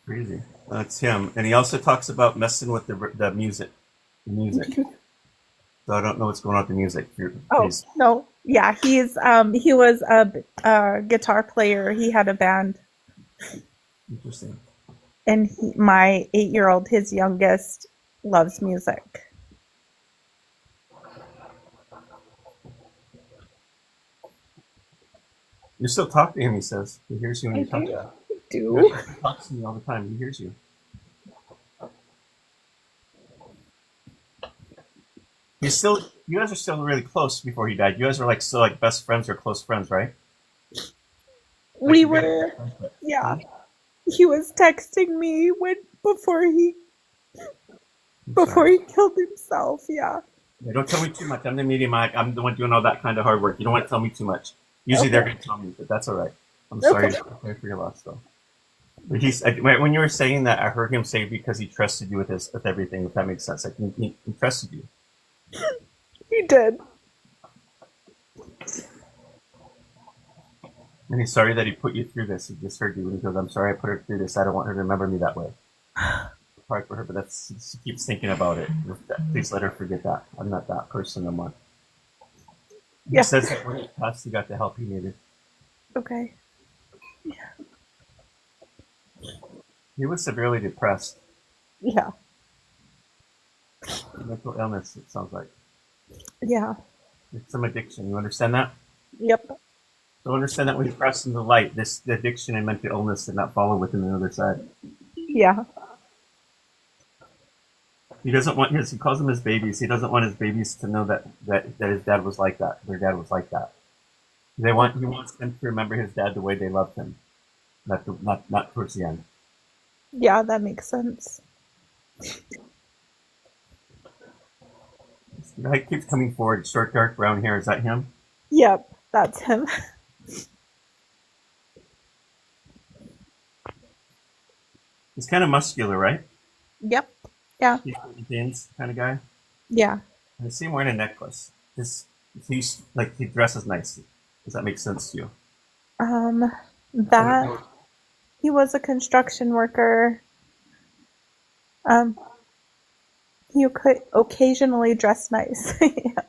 Crazy. That's him. And he also talks about messing with the music. The music. So I don't know what's going on with the music. No. Yeah, he was a guitar player. He had a band. Interesting. And my 8-year-old, his youngest, loves music. You still talk to him, he says. He hears you when you talk to him. Do. He talks to me all the time. He hears you. You guys are still really close before he died. You guys are still best friends or close friends, right? We were, yeah. He was texting me before he killed himself. Yeah. Yeah, don't tell me too much. I'm the medium. I'm the one doing all that kind of hard work. You don't want to tell me too much. Usually they're going to tell me, but that's all right. I'm sorry for your loss, though. But when you were saying that, I heard him say because he trusted you with everything. If that makes sense, like he trusted you. He did. And he's sorry that he put you through this. He just heard you and he goes, "I'm sorry I put her through this. I don't want her to remember me that way." Sorry for her, but she keeps thinking about it. Please let her forget that. I'm not that person no more. He says that when he passed, he got the help he needed. Okay. He was severely depressed. Yeah. Mental illness, it sounds like. Yeah. It's some addiction. You understand that? Yep. So understand that when he's pressed in the light, the addiction and mental illness did not follow within the other side. Yeah. He doesn't want he calls them his babies. He doesn't want his babies to know that his dad was like that. Their dad was like that. He wants them to remember his dad the way they loved him. Not towards the end. Yeah, that makes sense. The guy keeps coming forward. Short, dark brown hair. Is that him? Yep, that's him. He's kind of muscular, right? Yep. Yeah. He's a dance kind of guy. Yeah. I see him wearing a necklace. He dresses nicely. Does that make sense to you? That he was a construction worker. He could occasionally dress nice. Yeah.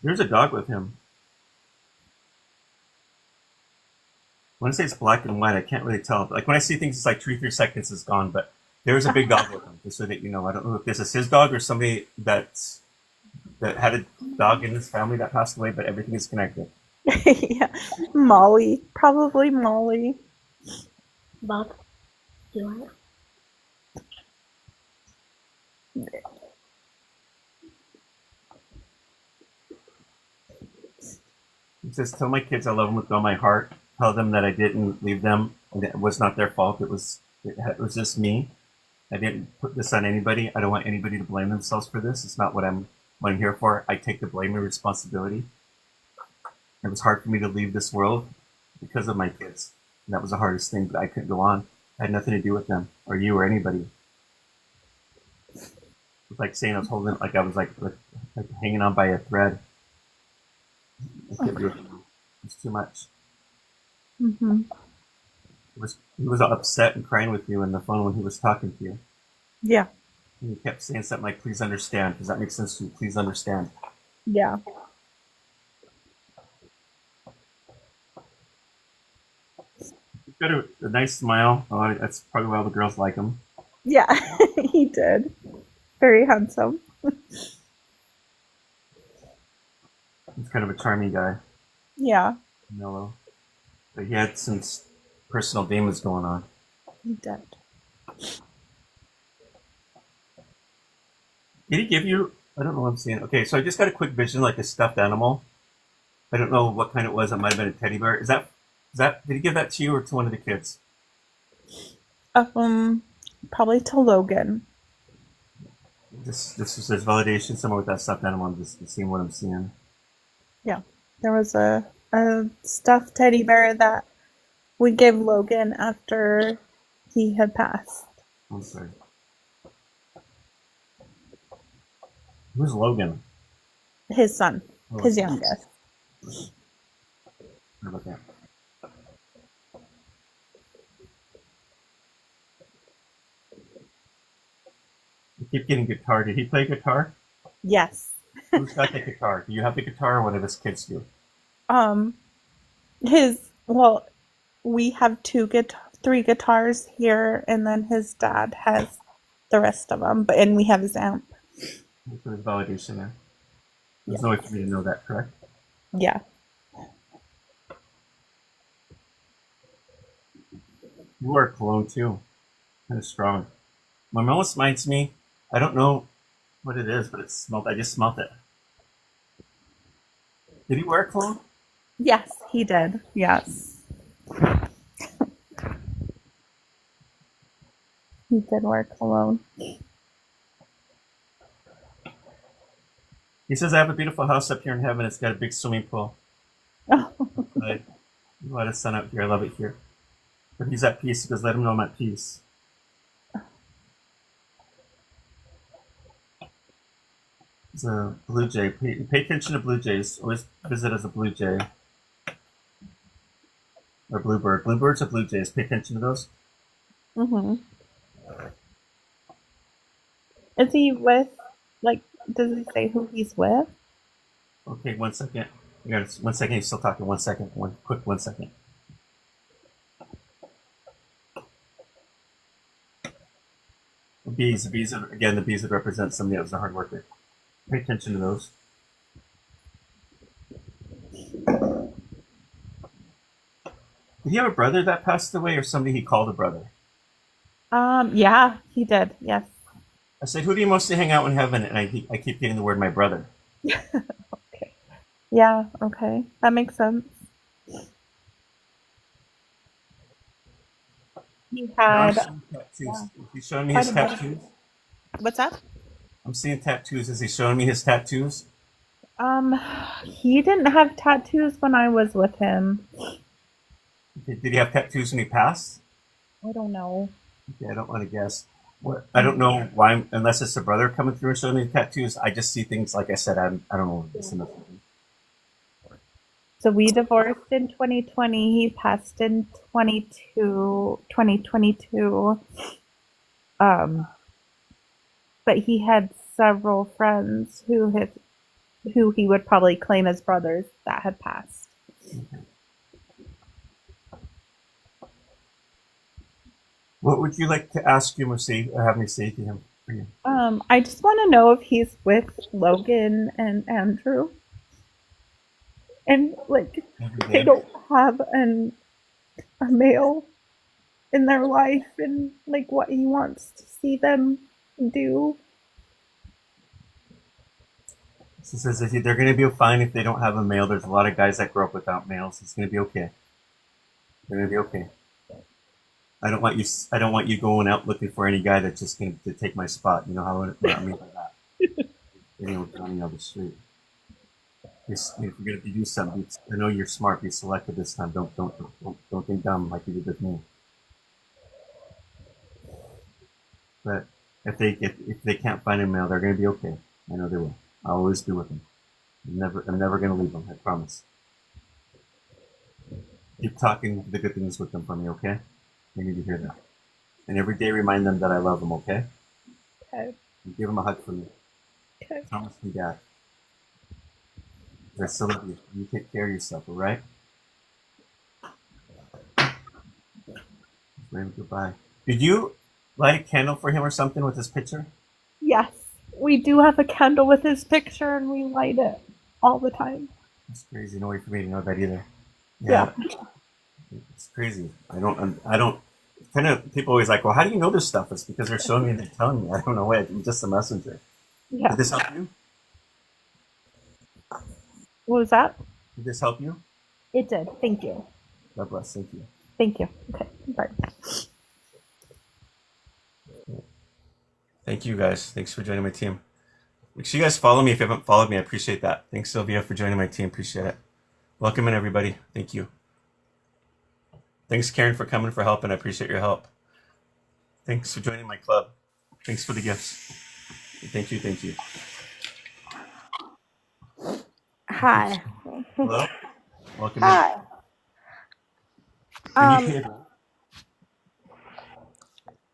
There's a dog with him. When I say it's black and white, I can't really tell. Like when I see things, it's like 2-3 seconds is gone. But there's a big dog with him, just so that you know. I don't know if this is his dog or somebody that's that had a dog in this family that passed away, but everything is connected. Yeah. Molly. Probably Molly. Bob, do you want it? It says, tell my kids I love them with all my heart. Tell them that I didn't leave them, and it was not their fault. It was just me. I didn't put this on anybody. I don't want anybody to blame themselves for this. It's not what I'm here for. I take the blame and responsibility. It was hard for me to leave this world because of my kids. And that was the hardest thing, but I couldn't go on. I had nothing to do with them or you or anybody. It was like saying I was holding, like I was like hanging on by a thread. I couldn't do it. It was too much. Mm-hmm. He was upset and crying with you on the phone when he was talking to you. Yeah. And he kept saying something like, please understand. Does that make sense to you? Please understand. Yeah. He's got a nice smile. Oh, that's probably why all the girls like him. Yeah, he did. Very handsome. He's kind of a charming guy. Yeah, Mellow. But he had some personal demons going on. he did. Did he give you, I don't know what I'm seeing. Okay, so I just got a quick vision like a stuffed animal. I don't know what kind it was. It might have been a teddy bear. Is that, did he give that to you or to one of the kids? Probably to Logan. This is there's validation somewhere with that stuffed animal. I'm just seeing what I'm seeing. Yeah, there was a stuffed teddy bear that we gave Logan after he had passed. I'm sorry. Who's Logan? His son, Oh, his youngest. How about that? I keep getting guitar. Did he play guitar? Yes. Who's got the guitar? Do you have the guitar or one of his kids do? Well, we have three guitars here, and then his dad has the rest of them, and we have his amp. So there's validation there. There's Yeah. no way for me to know that, correct? Yeah. You are cologne too. Kind of strong. My mom reminds me, I don't know what it is, but it smelled, I just smelled it. Did he wear cologne? Yes, he did. Yes. He did wear cologne. He says, I have a beautiful house up here in heaven. It's got a big swimming pool. Oh. I let his son out here. I love it here. But he's at peace. He goes, let him know I'm at peace. He's a blue jay. Pay attention to blue jays. Always visit as a blue jay. Or bluebird. Bluebirds or blue jays. Pay attention to those. Mm-hmm. Is he with, like, does he say who he's with? Okay, 1 second. You got 1 second. He's still talking. 1 second. 1 second. The bees are, again, the bees would represent somebody that was a hard worker. Pay attention to those. Did he have a brother that passed away or somebody he called a brother? Yeah, he did. Yes. I said, who do you mostly hang out in heaven? And I keep getting the word my brother. Okay. Yeah, okay. That makes sense. He had... Tattoos. Is he showing me his tattoos? What's that? I'm seeing tattoos. Is he showing me his tattoos? He didn't have tattoos when I was with him. Okay, did he have tattoos when he passed? I don't know. Okay, I don't want to guess. I don't know why, unless it's a brother coming through and showing me tattoos. I just see things, like I said, I don't know what this is. So we divorced in 2020. He passed in 2022. But he had several friends who he would probably claim as brothers that had passed. Okay. What would you like to ask him or have me say to him? I just want to know if he's with Logan and Andrew. And, like, Every they day. don't have a male in their life and, like, what he wants to see them do. She says if they're going to be fine if they don't have a male. There's a lot of guys that grow up without males. It's going to be okay. They're going to be okay. I don't want you. I don't want you going out looking for any guy that's just going to take my spot. You know what I mean by that? Anyone running down the street. If you're going to do something, I know you're smart. Be selective this time. Don't think dumb like you did with me. But if they can't find a male, they're going to be okay. I know they will. I'll always be with them. I'm never going to leave them. I promise. Keep talking the good things with them for me, okay? They need to hear that. And every day remind them that I love them, okay? Okay. And give them a hug for me. Okay. Promise me that. I still love you. You take care of yourself, all right? Wave goodbye. Did you light a candle for him or something with his picture? Yes, we do have a candle with his picture and we light it all the time. It's crazy. No way for me to know that either. Yeah. It's crazy. I don't. Kind of people always like, well, how do you know this stuff? It's because they're showing me and they're telling me. I don't know it. I'm just a messenger. Yeah. Did this help you? What was that? Did this help you? It did. Thank you. God bless. Thank you. Thank you. Okay. Bye. Thank you guys. Thanks for joining my team. Make sure you guys follow me if you haven't followed me. I appreciate that. Thanks, Sylvia, for joining my team. Appreciate it. Welcome in, everybody. Thank you. Thanks, Karen, for coming for help, and I appreciate your help. Thanks for joining my club. Thanks for the gifts. Thank you. Thank you. Hi. Hello. Welcome Hi. in. Can you hear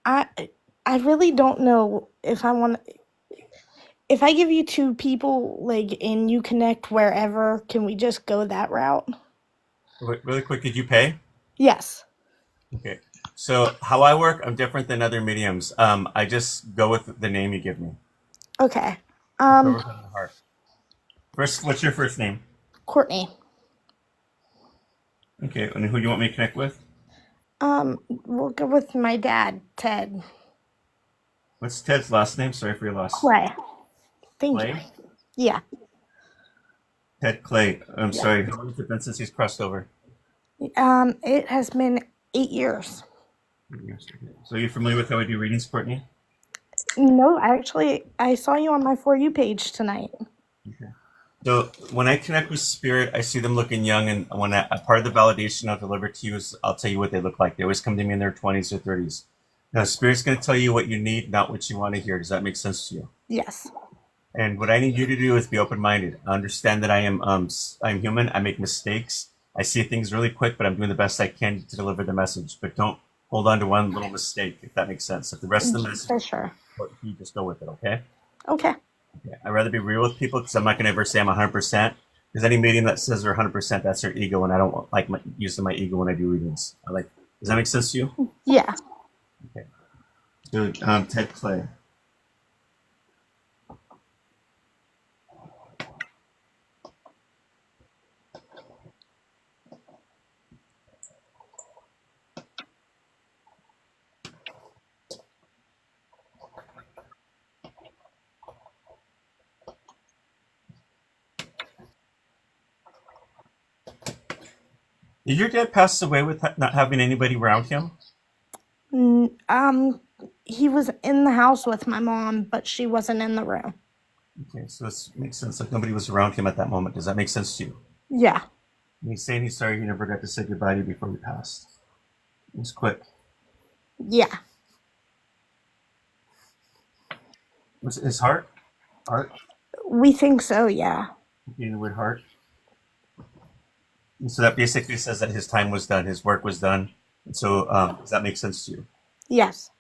me? I really don't know if I want. If I give you two people, like, and you connect wherever, can we just go that route? Wait, really quick, did you pay? Yes. Okay. So how I work, I'm different than other mediums. I just go with the name you give me. Okay. Whoever's on the heart. First, what's your first name? Courtney. Okay, and who do you want me to connect with? We'll go with my dad, Ted. What's Ted's last name? Sorry for your loss. Clay. Thank you. Clay? Yeah. Ted Clay. I'm Yeah. sorry. How long has it been since he's crossed over? It has been 8 years. So you're familiar with how I do readings, Courtney? No, actually, I saw you on my For You page tonight. Okay. So when I connect with spirit, I see them looking young, and when a part of the validation I'll deliver to you is I'll tell you what they look like. They always come to me in their 20s or 30s. Now, spirit's going to tell you what you need, not what you want to hear. Does that make sense to you? Yes. And what I need you to do is be open-minded. Understand that I'm human. I make mistakes. I see things really quick, but I'm doing the best I can to deliver the message. But don't hold on to one little mistake, if that makes sense. If the rest of the message, For sure. you just go with it, okay? Okay. Yeah, I'd rather be real with people because I'm not going to ever say I'm 100%. Because any medium that says they're 100%, that's their ego, and I don't like using my ego when I do readings. Does that make sense to you? Yeah. Okay. So, Ted Clay. Did your dad pass away with not having anybody around him? He was in the house with my mom, but she wasn't in the room. Okay, so this makes sense. Like nobody was around him at that moment. Does that make sense to you? Yeah. And he's saying he's sorry he never got to say goodbye to you before he passed. It was quick. Yeah. Was it his heart? Heart? We think so, yeah. You know the word heart? And so that basically says that his time was done, his work was done. And so does that make sense to you? Yes.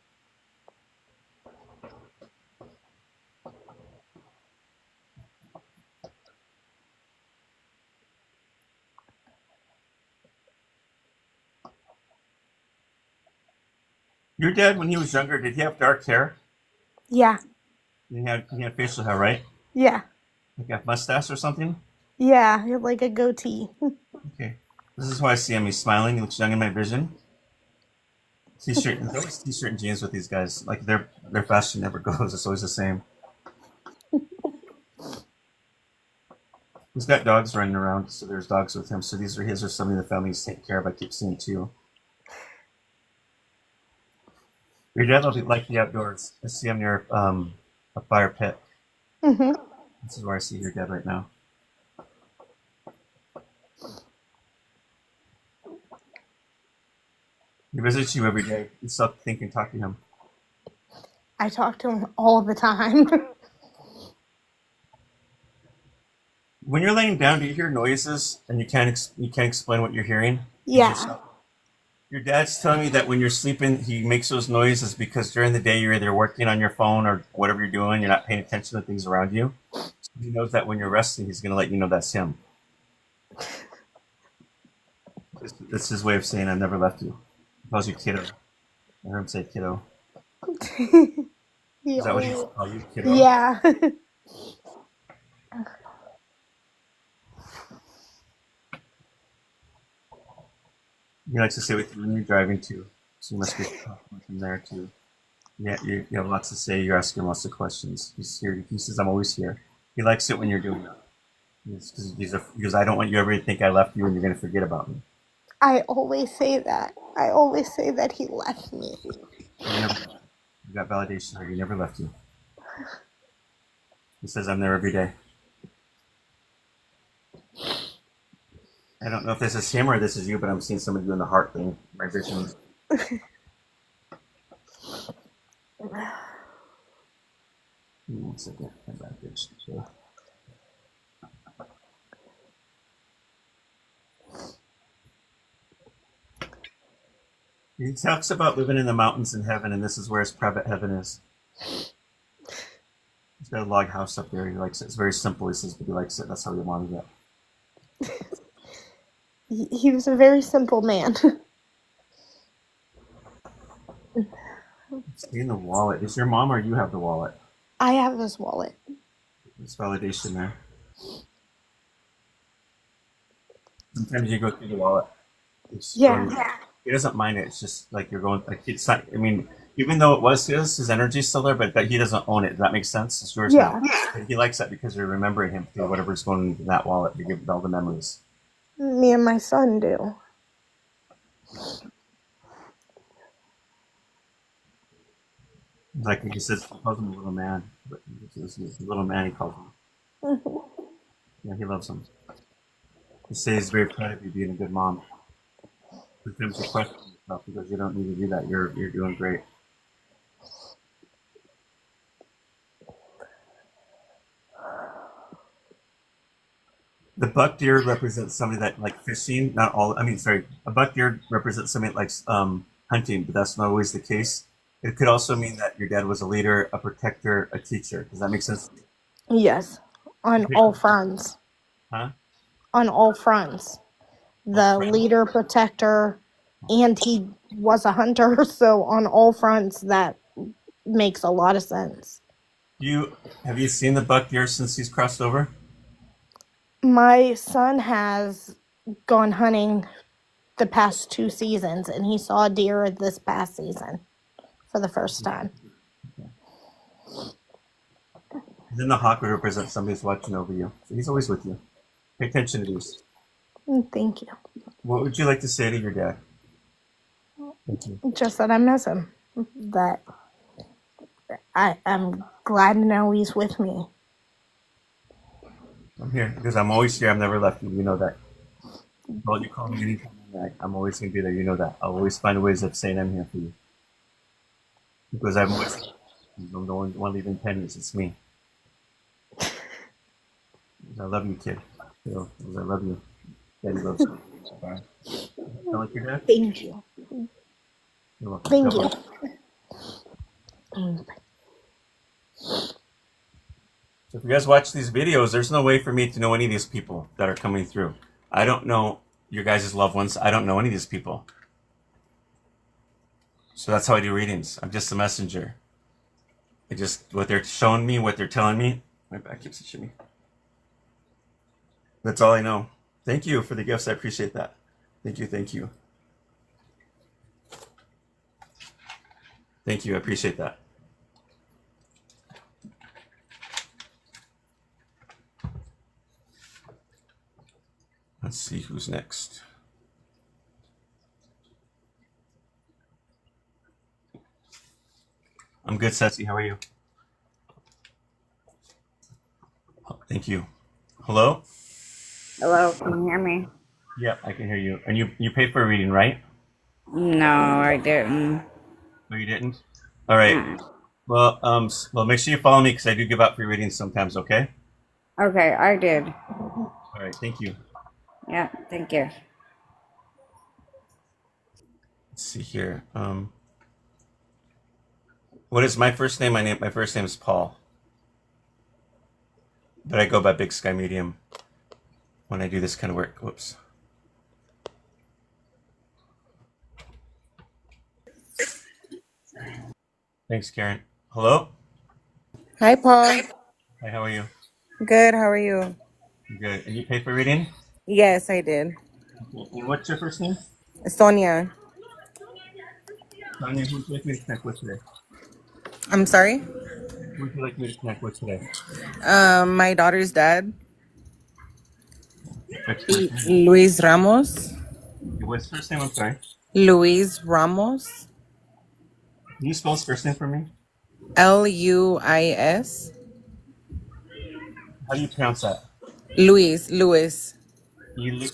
Your dad, when he was younger, did he have dark hair? Yeah. He had facial hair, right? Yeah. Like a mustache or something? Yeah. Like a goatee. Okay. This is why I see him. He's smiling. He looks young in my vision. T-shirt. There's always t-shirt and jeans with these guys. Like their fashion never goes. It's always the same. He's got dogs running around, so there's dogs with him. So these are his or somebody the family's taking care of. I keep seeing too. Your dad will like the outdoors. I see him near a fire pit. Hmm. This is where I see your dad right now. He visits you every day. You still have to think and talk to him. I talk to him all the time. When you're laying down, do you hear noises and you can't explain what you're hearing? Yeah. Your dad's telling me that when you're sleeping, he makes those noises because during the day you're either working on your phone or whatever you're doing. You're not paying attention to things around you. So he knows that when you're resting, he's going to let you know that's him. That's his way of saying I've never left you. He calls you kiddo. I heard him say kiddo. Is that what he calls you, kiddo? Yeah. He likes to stay with you when you're driving too. So you must be talking from there too. Yeah, you have lots to say. You're asking lots of questions. He's here. He says, I'm always here. He likes it when you're doing that. Because I don't want you ever to think I left you and you're going to forget about me. I always say that. I always say that he left me. You got validation here. He never left you. He says, I'm there every day. I don't know if this is him or this is you, but I'm seeing somebody doing the heart thing. My vision. One second. He talks about living in the mountains in heaven, and this is where his private heaven is. He's got a log house up there. He likes it. It's very simple, he says, but he likes it. That's how he wanted it. He was a very simple man. See in the wallet. Is your mom or you have the wallet? I have his wallet. There's validation there. Sometimes you go through the wallet. Yeah. He doesn't mind it. It's just like you're going. Like it's not. I mean, even though it was his energy's still there, but that he doesn't own it. Does that make sense? It's yours now. But he likes that because you're remembering him through whatever's going in that wallet. You give all the memories. Me and my son do. Like he says, he calls him a little man. But he's a little man. He calls him. Yeah, he loves him. He says he's very proud of you being a good mom. Sometimes you question yourself because you don't need to do that. You're doing great. The buck deer represents somebody that like fishing. Not all. I mean, sorry. A buck deer represents somebody that likes hunting, but that's not always the case. It could also mean that your dad was a leader, a protector, a teacher. Does that make sense? Yes. On all fronts. Huh? On all fronts. The leader, protector, and he was a hunter, so on all fronts that makes a lot of sense. Have you seen the buck deer since he's crossed over? My son has gone hunting the past 2 seasons, and he saw deer this past season for the first time. And then the hawk would represent somebody who's watching over you. So he's always with you. Pay attention to these. Thank you. What would you like to say to your dad? Thank you. Just that I miss him. That I'm glad to know he's with me. I'm here because I'm always here. I've never left you. You know that. Well, you call me anytime I'm always going to be there. You know that. I'll always find ways of saying I'm here for you. Because I'm always the one leaving pennies. It's me. I love you, kid. I love you. Daddy loves you. Bye. Sound like your dad? Thank you. You're welcome. Thank you. So if you guys watch these videos, there's no way for me to know any of these people that are coming through. I don't know your guys' loved ones. I don't know any of these people. So that's how I do readings. I'm just a messenger. what they're showing me, what they're telling me. My back keeps itching me. That's all I know. Thank you for the gifts. I appreciate that. Thank you. Thank you. Thank you. I appreciate that. Let's see who's next. I'm good, Ceci. How are you? Thank you. Hello? Hello, can you hear me? Yeah, I can hear you. And you paid for a reading, right? No, I didn't. No, you didn't. All right. Well, make sure you follow me because I do give out free readings sometimes. Okay. Okay, I did. All right. Thank you. Yeah, thank you. Let's see here. What is my first name? My first name is Paul, but I go by BigSkymedium when I do this kind of work. Whoops. Thanks, Karen. Hello. Hi, Paul. Hi. How are you? Good. How are you? Good. And you paid for reading? Yes, I did. Okay. And what's your first name? Sonia. Sonia, who would you like me to connect with today? I'm sorry. Who would you like me to connect with today? My daughter's dad, Expiration. Luis Ramos. What's his first name? I'm sorry. Luis Ramos. Can you spell his first name for me? Luis. How do you pronounce that? Luis.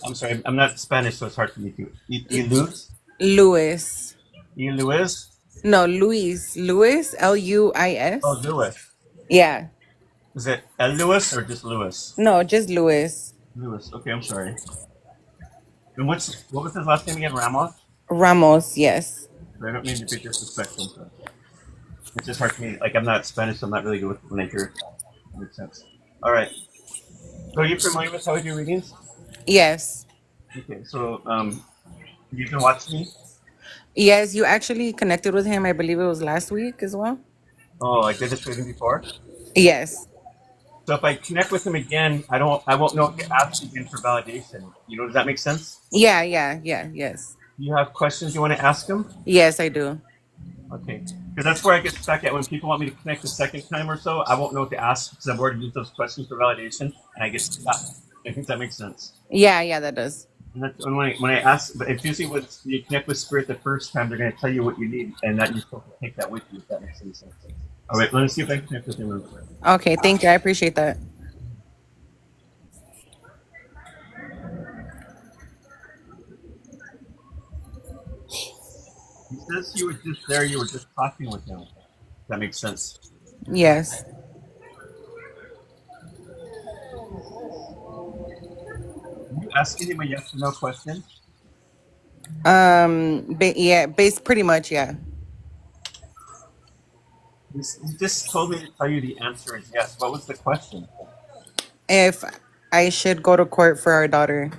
I'm sorry. I'm not Spanish, so it's hard for me to. Luz? Luis. Luis? No, Luis. Luis. Oh, Luis. Lewis. Yeah. Is it El Lewis or just Lewis? No, just Luis. Lewis. Okay, I'm sorry. And what was his last name again? Ramos? Ramos. Yes. I don't mean to be disrespectful, but it's just hard for me. Like, I'm not Spanish, so I'm not really good with when I hear it. That makes sense. All right. So, are you familiar with how I do readings? Yes. Okay, so, you can watch me? Yes, you actually connected with him. I believe it was last week as well. Oh, I did this reading before? Yes. So if I connect with him again, I won't know to ask again for validation. Does that make sense? Yeah. Yes. Do you have questions you want to ask him? Yes, I do. Okay. Because that's where I get stuck at when people want me to connect the second time or so. I won't know what to ask because I've already used those questions for validation and I get stuck. I think that makes sense. Yeah, that does. And that's when I ask, but it's usually when you connect with spirit the first time, they're going to tell you what you need and that you're supposed to take that with you, if that makes any sense. All right, let me see if I can connect with him real quick. Okay, thank you. I appreciate that. He says you were just there, you were just talking with him. If that makes sense. Yes. Are you asking him a yes or no question? Pretty much, yeah. He just told me to tell you the answer is yes. What was the question? If I should go to court for our daughter.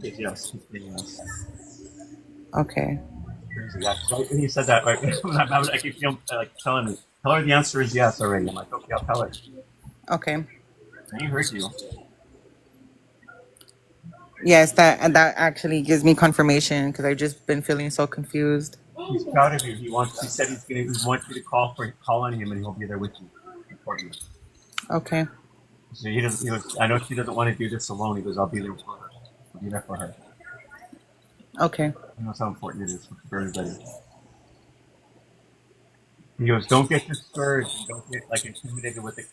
It's yes. He's saying yes. Okay. Crazy. Yeah, right when he said that, right? I could feel like telling me, tell her the answer is yes already. I'm like, okay, I'll tell her. Okay. And he heard you. Yes, that actually gives me confirmation because I've just been feeling so confused. He's proud of you. He said he wants you to call on him, and he'll be there with you, support you. Okay. So he doesn't. He goes, I know she doesn't want to do this alone. He goes, I'll be there for her. I'll be there for her. Okay. He knows how important it is for everybody. He goes, don't get discouraged. And don't get like intimidated with the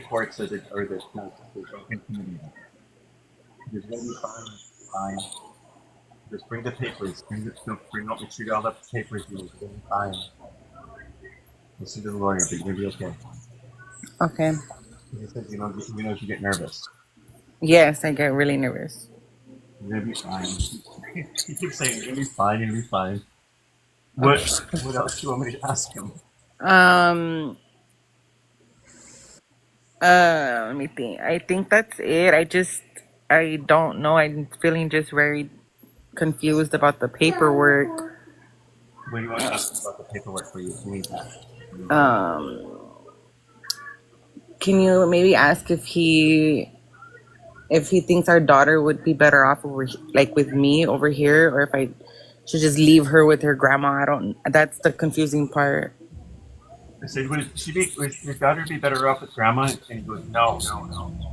courts or the schools. Don't get intimidated. Just let me fine. Just bring the papers. Bring up. Make sure you all the papers. You will be fine. Listen to the lawyer, but you're gonna be okay. Okay. He says, you know, you get nervous. Yes, I get really nervous. You're gonna be fine. He keeps saying, you're gonna be fine. You're gonna be fine. What else do you want me to ask him? Let me think. I think that's it. I don't know. I'm feeling just very confused about the paperwork. What do you want to ask about the paperwork for you? You need that. Um, can you maybe ask if he thinks our daughter would be better off like with me over here, or if I should just leave her with her grandma? I don't. That's the confusing part. I said, would your daughter be better off with grandma? And he goes, no,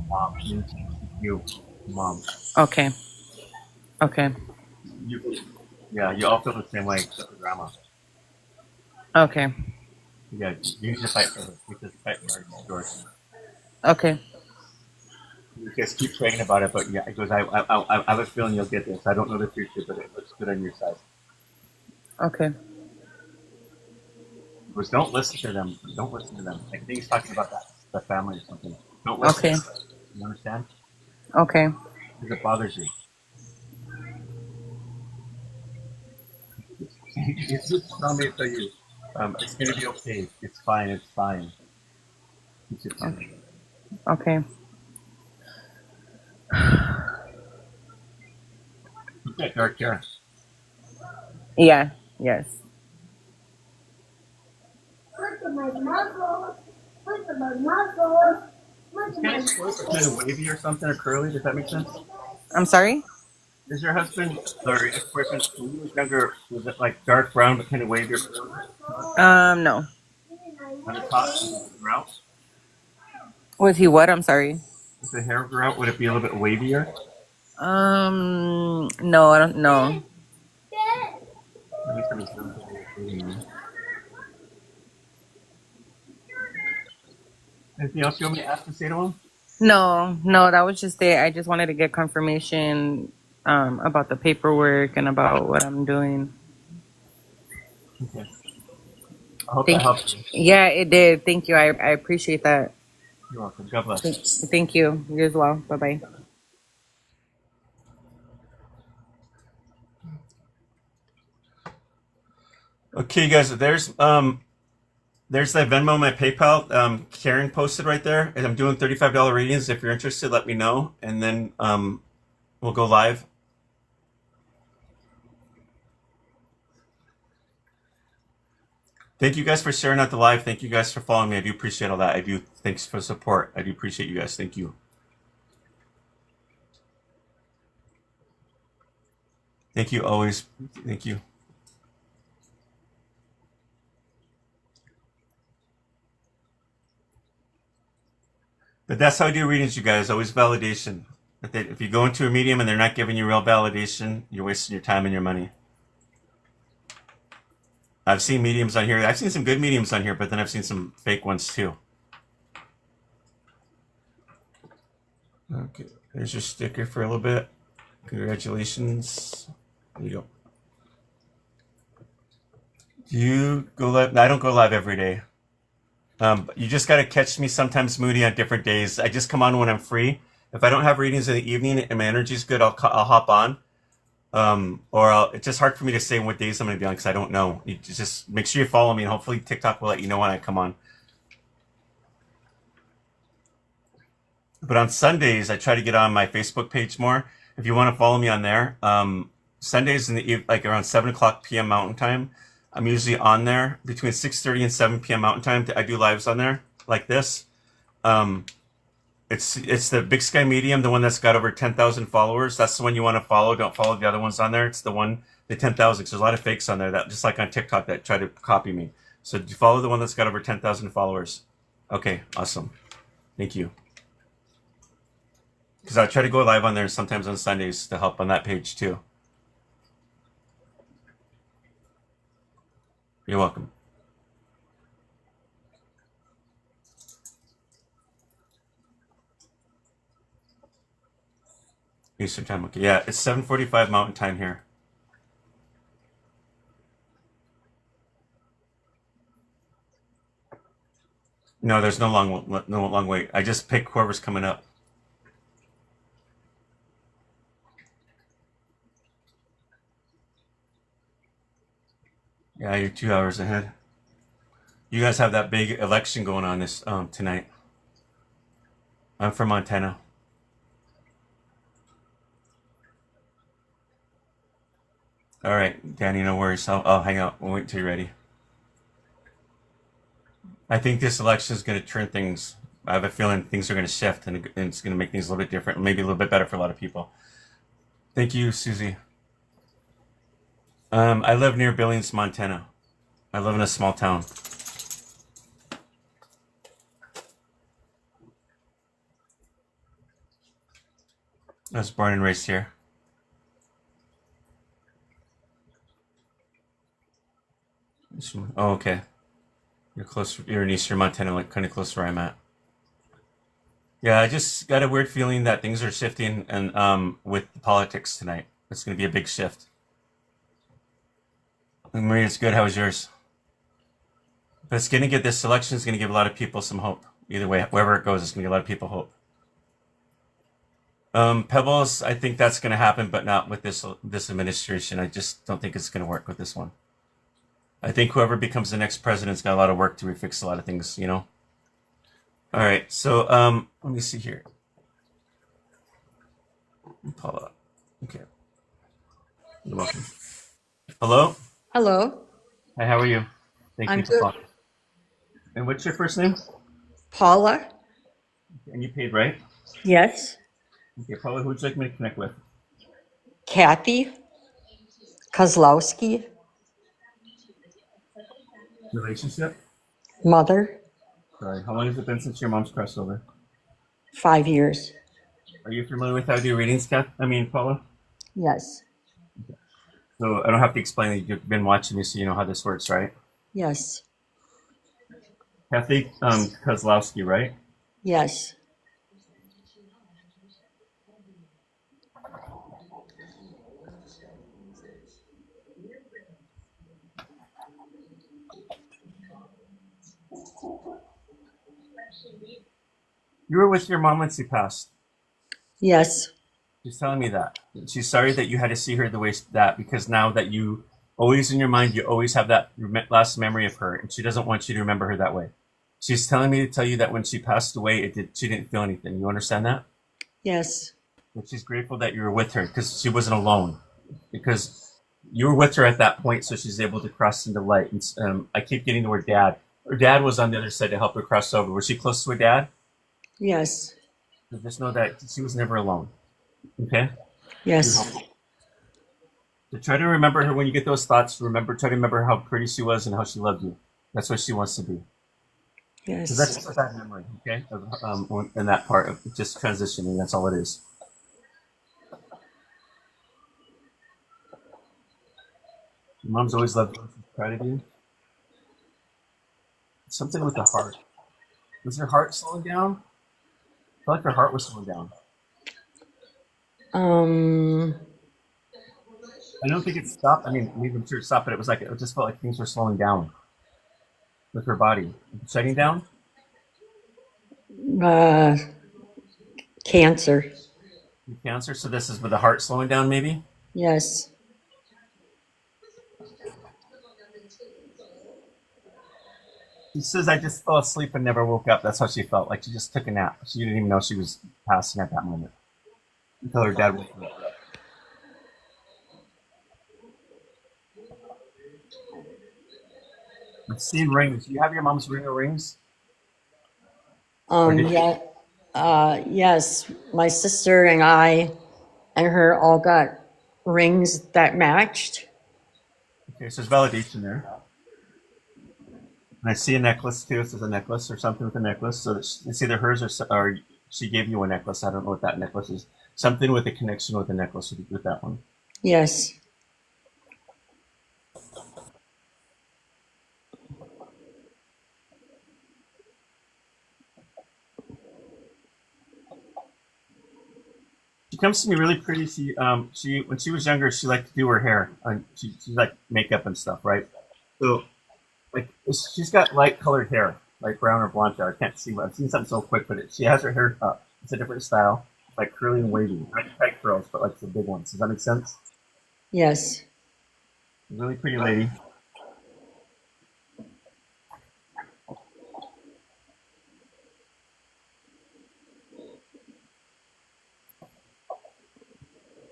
mom. She needs you, mom. Okay. Okay. Yeah, you all feel the same way except for grandma. Okay. Yeah, you need to fight for her. We just fight for her, George. Okay. You guys keep praying about it, but yeah, it goes. I have a feeling you'll get this. I don't know the future, but it looks good on your side. Okay. It goes, don't listen to them. Don't listen to them. I think he's talking about that, the family or something. Don't listen. Okay. You understand? Okay. Because it bothers you. It's just tell me to you. It's gonna be okay. It's fine. It's fine. Okay. You've got dark hair. Yeah. Yes. It's kind of wavy or something, or curly. Does that make sense? I'm sorry. Is your husband or ex-boyfriend when he was younger? Was it like dark brown but kind of wavy or curly? No. On the top, out. Was he what? I'm sorry. If the hair grew out, would it be a little bit wavier? No, I don't know. Anything else you want me to ask and say to him? No, that was just it. I just wanted to get confirmation about the paperwork and about what I'm doing. Okay. I hope that helps you. Yeah, it did. Thank you. I appreciate that. You're welcome. God bless. Thank you. You as well. Bye bye. Okay, guys. There's that Venmo, my PayPal. Karen posted right there, and I'm doing $35 readings. If you're interested, let me know, and then we'll go live. Thank you guys for sharing out the live. Thank you guys for following me. I do appreciate all that. I do. Thanks for the support. I do appreciate you guys. Thank you. Thank you always. Thank you. But that's how I do readings, you guys. Always validation. If you go into a medium and they're not giving you real validation, you're wasting your time and your money. I've seen mediums on here. I've seen some good mediums on here, but then I've seen some fake ones too. Okay, there's your sticker for a little bit. Congratulations. There you go. Do you go live? No, I don't go live every day. You just got to catch me sometimes, Moody, on different days. I just come on when I'm free. If I don't have readings in the evening and my energy's good, I'll hop on. It's just hard for me to say what days I'm going to be on because I don't know. You just make sure you follow me, and hopefully TikTok will let you know when I come on. But on Sundays, I try to get on my Facebook page more. If you want to follow me on there, Sundays in the like around 7:00 p.m. Mountain Time, I'm usually on there between 6:30 and 7 p.m. Mountain Time. I do lives on there like this. It's the BigSkymedium, the one that's got over 10,000 followers. That's the one you want to follow. Don't follow the other ones on there. It's the 10,000. There's a lot of fakes on there that just like on TikTok that try to copy me. So follow the one that's got over 10,000 followers. Okay, awesome. Thank you. Because I try to go live on there sometimes on Sundays to help on that page too. You're welcome. Eastern time. Okay, yeah, it's 7:45 Mountain Time here. No, there's no long wait. I just pick whoever's coming up. Yeah, you're 2 hours ahead. You guys have that big election going on this tonight. I'm from Montana. All right, Danny, no worries. I'll hang out. We'll wait till you're ready. I think this election is going to turn things. I have a feeling things are going to shift, and it's going to make things a little bit different, maybe a little bit better for a lot of people. Thank you, Susie. I live near Billings, Montana. I live in a small town. I was born and raised here. Oh, okay. You're close. You're in Eastern Montana, like kind of close to where I'm at. Yeah, I just got a weird feeling that things are shifting, and with the politics tonight, it's going to be a big shift. And Maria, it's good. How was yours? But it's going to get this election is going to give a lot of people some hope. Either way, wherever it goes, it's going to give a lot of people hope. Pebbles, I think that's going to happen, but not with this administration. I just don't think it's going to work with this one. I think whoever becomes the next president's got a lot of work to refix a lot of things, you know? All right, so let me see here. Paula. Okay. You're welcome. Hello? Hello, Hi, how are you? Thank I'm you for good. calling. And what's your first name? Paula? And you paid, right? Yes. Okay, Paula, who would you like me to connect with? Kathy Kozlowski, Relationship? mother, Sorry, how long has it been since your mom's crossed over? 5 years. Are you familiar with how to do readings, Paula? Yes. So I don't have to explain that you've been watching me, so you know how this works, right? Yes. Kathy Kozlowski, right? Yes. You were with your mom when she passed. Yes. She's telling me that. She's sorry that you had to see her the way that, because now that you always in your mind, you always have that last memory of her, and she doesn't want you to remember her that way. She's telling me to tell you that when she passed away, she didn't feel anything. You understand that? Yes. But she's grateful that you were with her because she wasn't alone. Because you were with her at that point, so she's able to cross into light. And I keep getting the word dad. Her dad was on the other side to help her cross over. Was she close to her dad? Yes. So just know that she was never alone. Okay? Yes. So try to remember her when you get those thoughts. Try to remember how pretty she was and how she loved you. That's what she wants to be. Because that's Yes. just a bad memory, okay? In that part of just transitioning, that's all it is. Your mom's always loved you. She's proud of you. Something with the heart. Was her heart slowing down? I feel like her heart was slowing down. Um. I don't think it stopped. I mean, maybe I'm sure it stopped, but it just felt like things were slowing down with her body. Shutting down? Uh. Cancer. Cancer? So this is with the heart slowing down, maybe? Yes. She says, I just fell asleep and never woke up. That's how she felt. Like she just took a nap. She didn't even know she was passing at that moment until her dad woke her up. I'm seeing rings. Do you have your mom's ring or rings? Yeah. Yes. My sister and I and her all got rings that matched. Okay, so there's validation there. And I see a necklace too. It says a necklace or something with a necklace. So it's either hers or she gave you a necklace. I don't know what that necklace is. Something with a connection with a necklace with that one. Yes. She comes to me really pretty. She when she was younger, she liked to do her hair. She liked makeup and stuff, right? So like she's got light colored hair, like brown or blonde hair. I can't see. I've seen something so quick, but she has her hair up. It's a different style, like curly and wavy, not tight curls, but like the big ones. Does that make sense? Yes. Really pretty lady.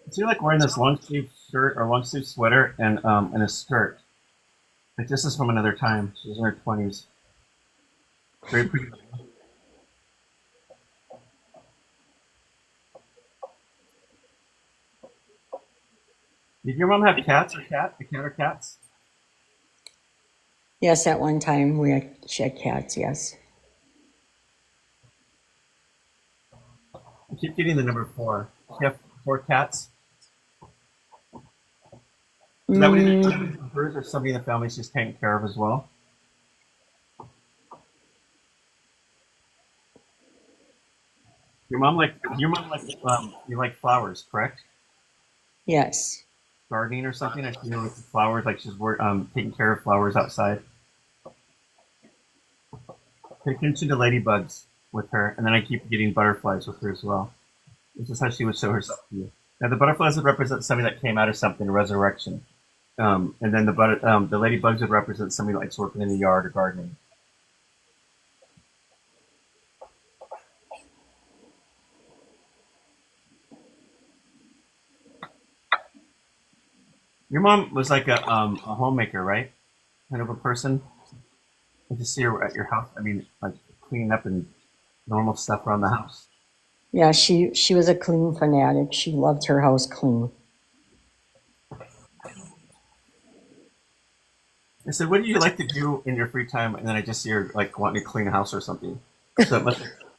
Is she like wearing this long sleeve skirt or long sleeve sweater and a skirt. Like this is from another time. She was in her 20s. Very pretty. Did your mom have cats or cat? A cat or cats? Yes, at one time she had cats, yes. I keep getting the number 4. You have 4 cats? Is that what it is? Hers or somebody in the family she's taking care of as well? Your mom like you like flowers, correct? Yes. Gardening or something. I see her with the flowers, like she's taking care of flowers outside. Pay attention to ladybugs with her, and then I keep getting butterflies with her as well. This is how she would show herself to you. Now the butterflies would represent somebody that came out of something, a resurrection. And then the ladybugs would represent somebody that likes working in the yard or gardening. Your mom was like a homemaker, right? Kind of a person. I just see her at your house. I mean, like cleaning up and normal stuff around the house. Yeah, she was a clean fanatic. She loved her house clean. I said, "What do you like to do in your free time?" And then I just see her like wanting to clean a house or something. So it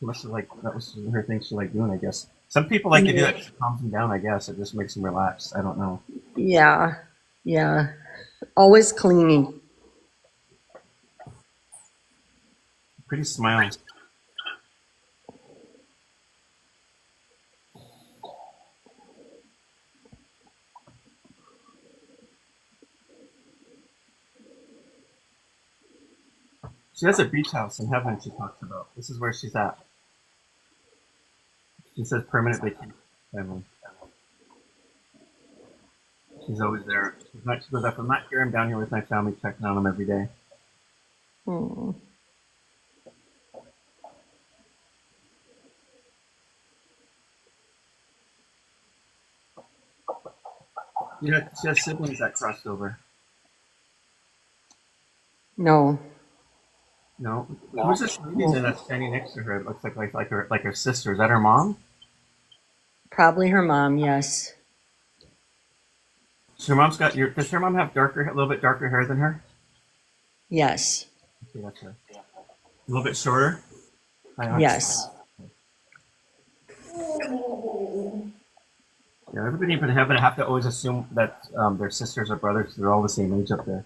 must have like that was her thing she liked doing, I guess. Some people like to do that. It calms them down, I guess. It just makes them relax. I don't know. Yeah. Yeah. Always cleaning. Pretty smile. She has a beach house in heaven she talks about. This is where she's at. She says permanent vacation family. She's always there. She goes, if I'm not here, I'm down here with my family checking on them every day. Hmm. You know, she has siblings that crossed over. No. No? Who's this lady that's standing next to her? It looks like her sister. Is that her mom? Probably her mom, yes. So her mom's does her mom have a little bit darker hair than her? Yes. Okay, that's her. A little bit shorter? Yes. Yeah, everybody in heaven have to always assume that they're sisters or brothers. They're all the same age up there.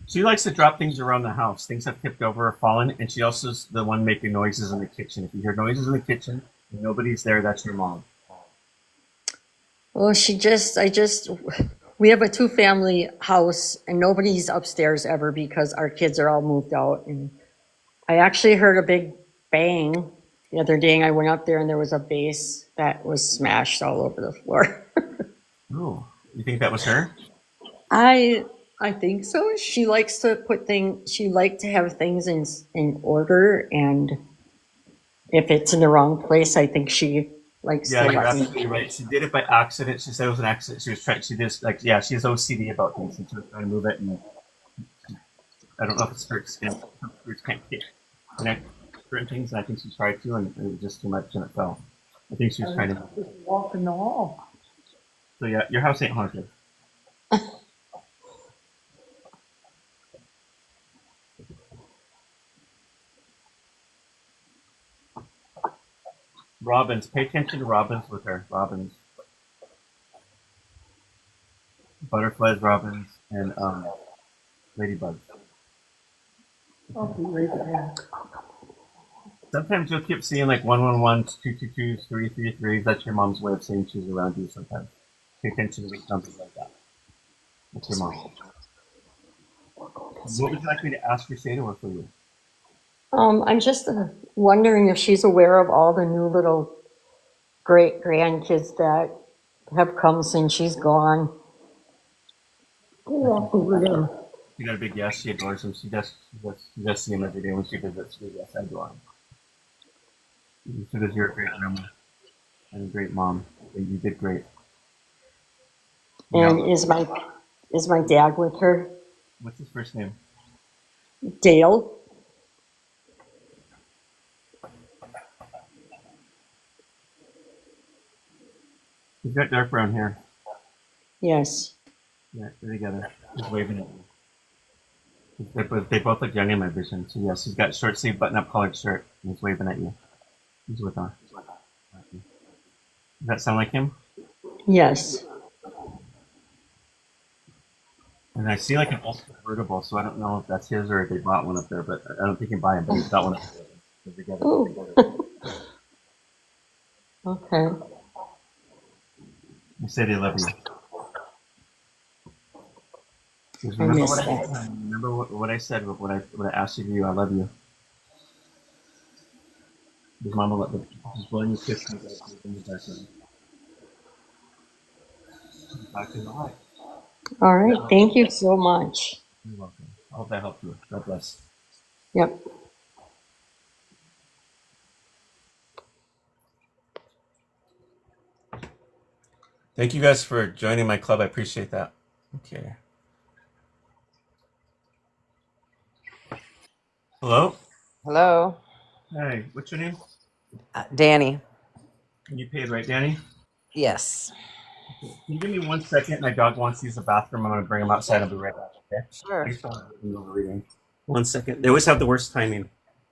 She likes to drop things around the house. Things have tipped over or fallen, and she also is the one making noises in the kitchen. If you hear noises in the kitchen and nobody's there, that's your mom. Well, we have a 2-family house and nobody's upstairs ever because our kids are all moved out. And I actually heard a big bang the other day, and I went up there and there was a vase that was smashed all over the floor. Oh, you think that was her? I think so. She likes to she liked to have things in order, and if it's in the wrong place, I think she likes Yeah, to you're let me. absolutely right. She did it by accident. She said it was an accident. She just she has OCD about things, and she was trying to move it, and I don't know if it's her skin. Her can't connect certain things, and I think she tried to, and it was just too much, and it fell. I think she was trying to walk in the hall. So yeah, your house ain't haunted. Robins, pay attention to robins with her. Robins. Butterflies, robins, and ladybugs. Sometimes you'll keep seeing like 111, 222, 333. That's your mom's way of saying she's around you sometimes. Pay attention to something like that. That's your mom. What would you like me to ask or say to her for you? I'm just wondering if she's aware of all the new little great grandkids that have come since she's gone. Go walk over there. She got a big yes. She adores him. She does see him every day when she visits. She goes, yes, I adore him. She goes, you're a great grandma and a great mom. You did great. You And know, is my dad with her? what's his first name? Dale? He's got dark brown hair. Yes. Yeah, they're together. He's waving at you. They both look young in my vision. So yes, he's got short sleeve button up collared shirt. And he's waving at you. He's with her. Does that sound like him? Yes. And I see like an old convertible, so I don't know if that's his or if they bought one up there, but I don't think he can buy it, but he's got one up there. They're together. Oh. Okay. They say they love you. Because I remember missed what I that. said? Remember what I said? What I asked you to do? I love you. His mama let me. Just blowing you kiss me in the dark. Back in the light. All right. Thank you so much. You're welcome. I hope that helped you. God bless. Yep. Thank you guys for joining my club. I appreciate that. Okay. Hello? Hello, Hey, what's your name? Danny. You paid, right, Danny? Yes. Can you give me 1 second? My dog wants to use the bathroom. I'm going to bring him outside. I'll be right back, okay? Sure. Thanks for reading. 1 second. They always have the worst timing.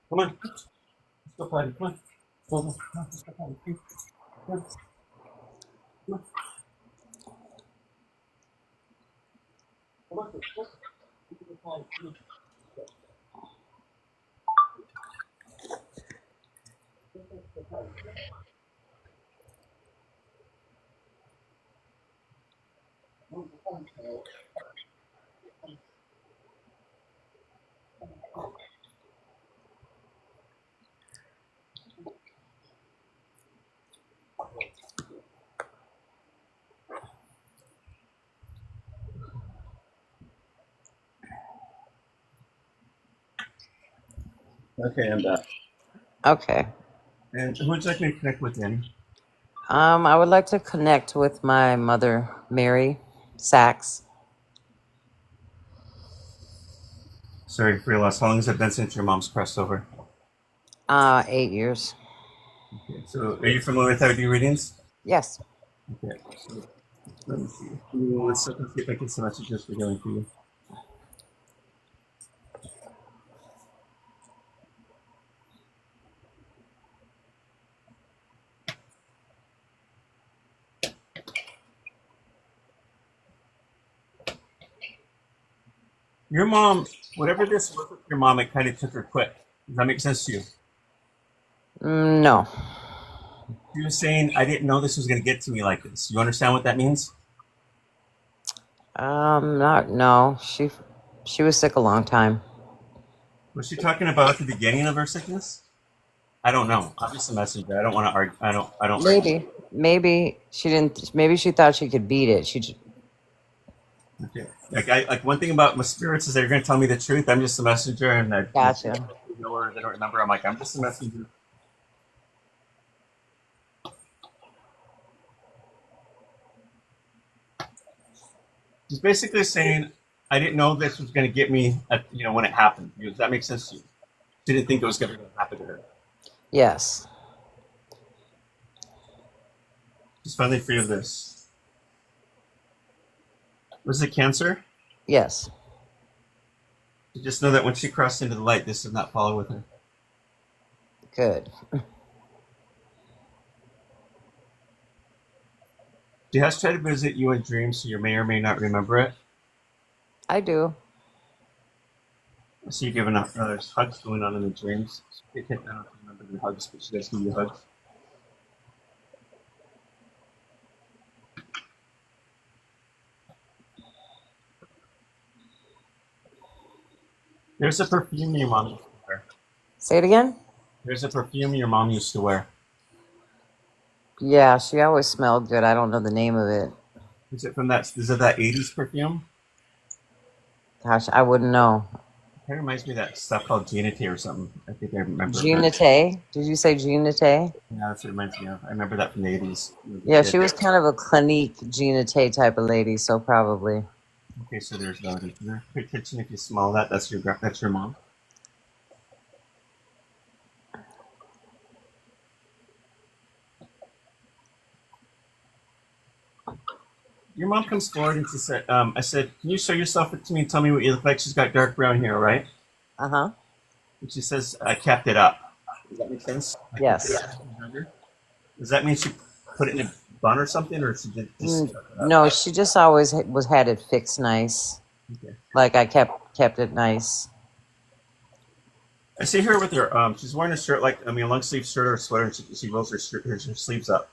Come on. Let's go potty. Come on. Come on. Let's go potty. Come on. Come on. Come on. Come on. Okay, I'm back. Okay. And who would you like me to connect with, Danny? I would like to connect with my mother, Mary Sachs. Sorry for your loss. How long has it been since your mom's crossed over? 8 years. Okay, so are you familiar with how to do readings? Yes. Okay, so let me see. Give me 1 second, see if I can send messages for healing for you. Your mom, whatever this was with your mom, it kind of took her quick. Does that make sense to you? No. She was saying, I didn't know this was going to get to me like this. You understand what that means? Not no. She was sick a long time. Was she talking about the beginning of her sickness? I don't know. I'm just a messenger. I don't want to argue. I don't. Maybe she didn't. Maybe she thought she could beat it. Okay. Like one thing about my spirits is they're going to tell me the truth. I'm just a messenger, and I Gotcha. know her. They don't remember. I'm like, I'm just a messenger. She's basically saying, I didn't know this was going to get me, when it happened. Does that make sense to you? She didn't think it was going to happen to her. Yes. She's finally free of this. Was it cancer? Yes. You just know that when she crossed into the light, this did not follow with her. Good. She has tried to visit you in dreams, so you may or may not remember it. I do. I see you giving up. There's hugs going on in the dreams. I don't remember the hugs, but she does give you hugs. There's a perfume your mom used to wear. Say it again. There's a perfume your mom used to wear. Yeah, she always smelled good. I don't know the name of it. Is it from that? Is it that 80s perfume? Gosh, I wouldn't know. It reminds me of that stuff called Genite or something. I think I remember Gina that. Tay? Did you say Gina Tay? Yeah, that's what it reminds me of. I remember that from the 80s. Yeah, she was kind of a Clinique Gina Tay type of lady, so probably. Okay, so there's that. Pay attention if you smell that. That's your mom. Your mom comes forward and she said, I said, can you show yourself to me and tell me what you look like? She's got dark brown hair, right? Uh huh. And she says, I kept it up. Does that make sense? Yes. Does that mean she put it in a bun or something, or she just No, she just always had it fixed nice. Okay. Like I kept it nice. I see her with her. She's wearing a shirt a long sleeve shirt or a sweater, and she rolls her sleeves up.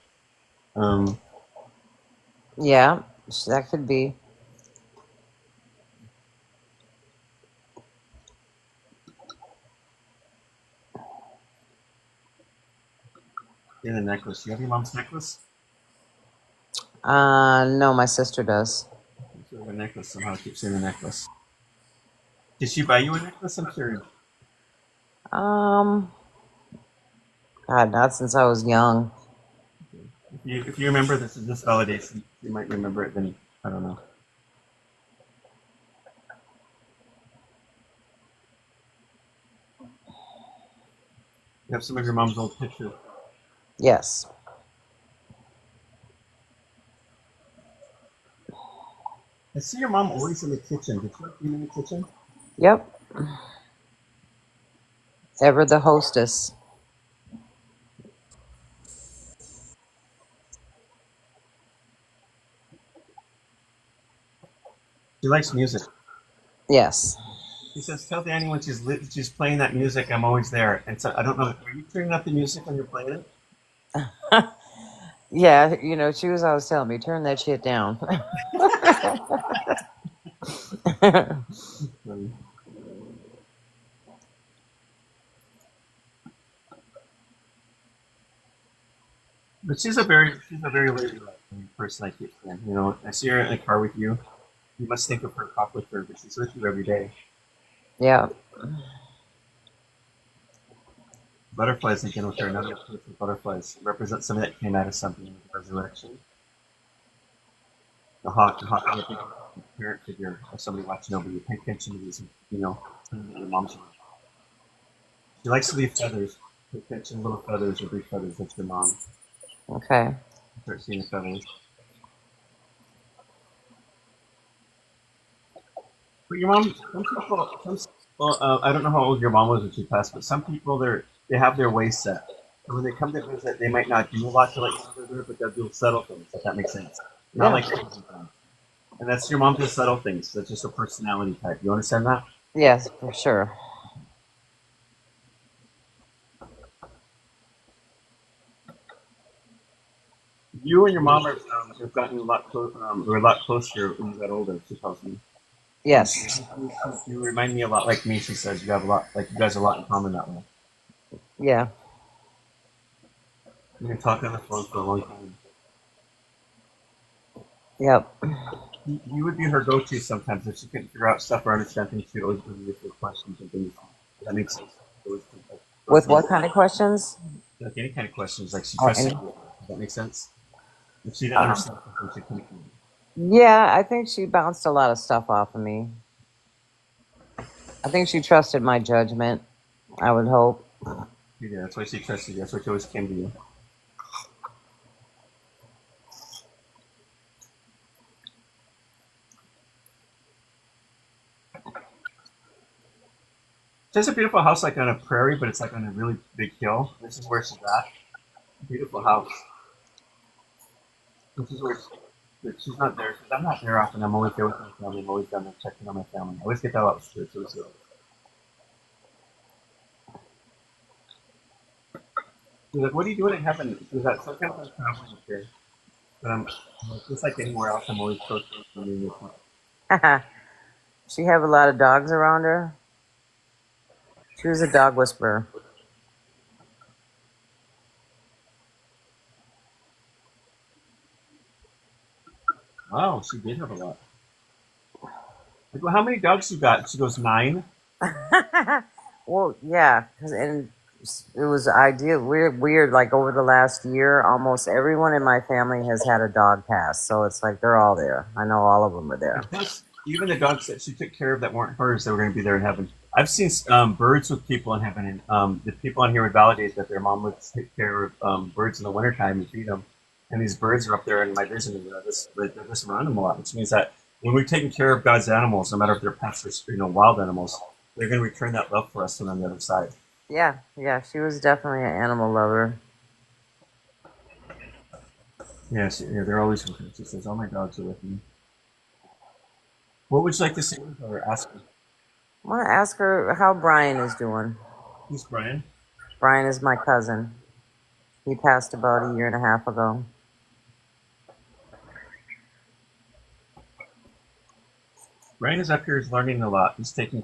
Yeah, that could be. In the necklace. You have your mom's necklace? No, my sister does. You have a necklace somehow. I keep saying the necklace. Did she buy you a necklace? I'm curious. God, not since I was young. If you remember this validation, you might remember it. Then I don't know. You have some of your mom's old pictures. Yes. I see your mom always in the kitchen. Did you like being in the kitchen? Yep. Ever the hostess. She likes music. Yes. She says, "Tell Danny when she's playing that music, I'm always there." And so I don't know. Are you turning up the music when you're playing it? Yeah, she was always telling me, turn that shit down. But she's a very ladylike person. I keep saying. I see her in the car with you. You must think of her, talk with her, but she's with you every day. Yeah. Butterflies again with her. Another episode of butterflies represent something that came out of something in the resurrection. The hawk parent figure of somebody watching over you. Pay attention to these, your mom's around. She likes to leave feathers. Pay attention, little feathers or big feathers. That's your mom. Okay. Start seeing the feathers. But your mom, I don't know how old your mom was when she passed, but some people they have their way set. And when they come to visit, they might not do a lot to let you know, but they'll do subtle things, if that makes sense. Not like crazy things. And that's your mom does subtle things. That's just a personality type. You understand that? Yes, for sure. You and your mom have gotten a lot closer when you got older. She tells me. Yes. You remind me a lot like me. She says you have a lot, like you guys have a lot in common that way. Yeah. You can talk on the phone for a long time. Yep. You would be her go-to sometimes if she couldn't figure out stuff or understand things. She'd always bring you with questions and things. That makes sense. With what kind of questions? Like any kind of questions, like she trusted you. Does that make sense? If she didn't understand something, she couldn't. Yeah, I think she bounced a lot of stuff off of me. I think she trusted my judgment, I would hope. Yeah, that's why she trusted you. That's why she always came to you. She has a beautiful house like on a prairie, but it's like on a really big hill. This is where she's at. Beautiful house. This is where she's not there. I'm not there often. I'm always there with my family. I'm always down there checking on my family. I always get that out straight. So she's like, "What are you doing in heaven?" She's like, "Sometimes I'm traveling up here, but I'm just like anywhere else. I'm always close to family." She have a lot of dogs around her. She was a dog whisperer. Wow, she did have a lot. I go, how many dogs you got? She goes, 9. Well, yeah, and it was ideal. Weird. Like over the last year, almost everyone in my family has had a dog pass, so it's like they're all there. I know all of them are there. Plus, even the dogs that she took care of that weren't hers, they were going to be there in heaven. I've seen birds with people in heaven, and the people on here would validate that their mom would take care of birds in the wintertime and feed them. And these birds are up there in my vision, and they're just around them a lot, which means that when we're taking care of God's animals, no matter if they're pets or wild animals, they're going to return that love for us on the other side. Yeah, she was definitely an animal lover. Yeah, they're always with me. She says, all my dogs are with me. What would you like to say or ask her? I want to ask her how Brian is doing. Who's Brian? Brian is my cousin. He passed about a year and a half ago. Brian is up here learning a lot. He's taking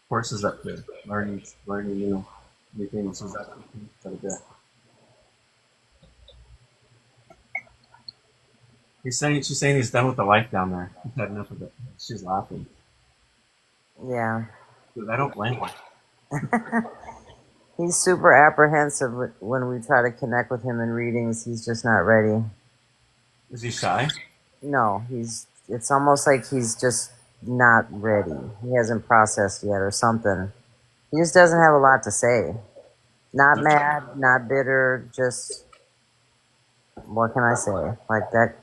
courses up here, learning new things. He's up here quite a bit. She's saying he's done with the life down there. He's had enough of it. She's laughing. Yeah. Dude, I don't blame her. He's super apprehensive when we try to connect with him in readings. He's just not ready. Is he shy? No, it's almost like he's just not ready. He hasn't processed yet or something. He just doesn't have a lot to say. Not mad, not bitter, just, what can I say? Like that,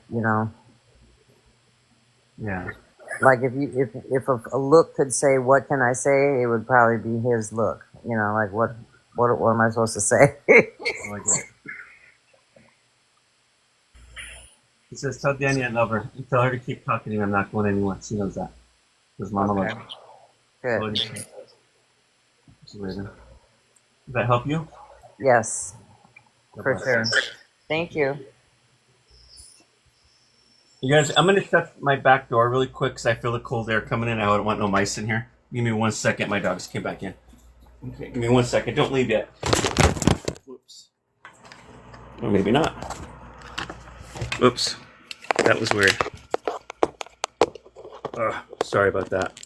Yeah. Like if a look could say, what can I say? It would probably be his look. Like what am I supposed to say? I like it. He says, tell Danny I love her. Tell her to keep talking to me. I'm not going anywhere. She knows that. Because Mama loves her. Good. Does that help you? Yes, for sure. Thank you. You guys, I'm going to shut my back door really quick because I feel the cold air coming in. I don't want no mice in here. Give me 1 second. My dogs came back in. Okay, give me 1 second. Don't leave yet. Whoops. Or maybe not. Whoops. That was weird. Sorry about that.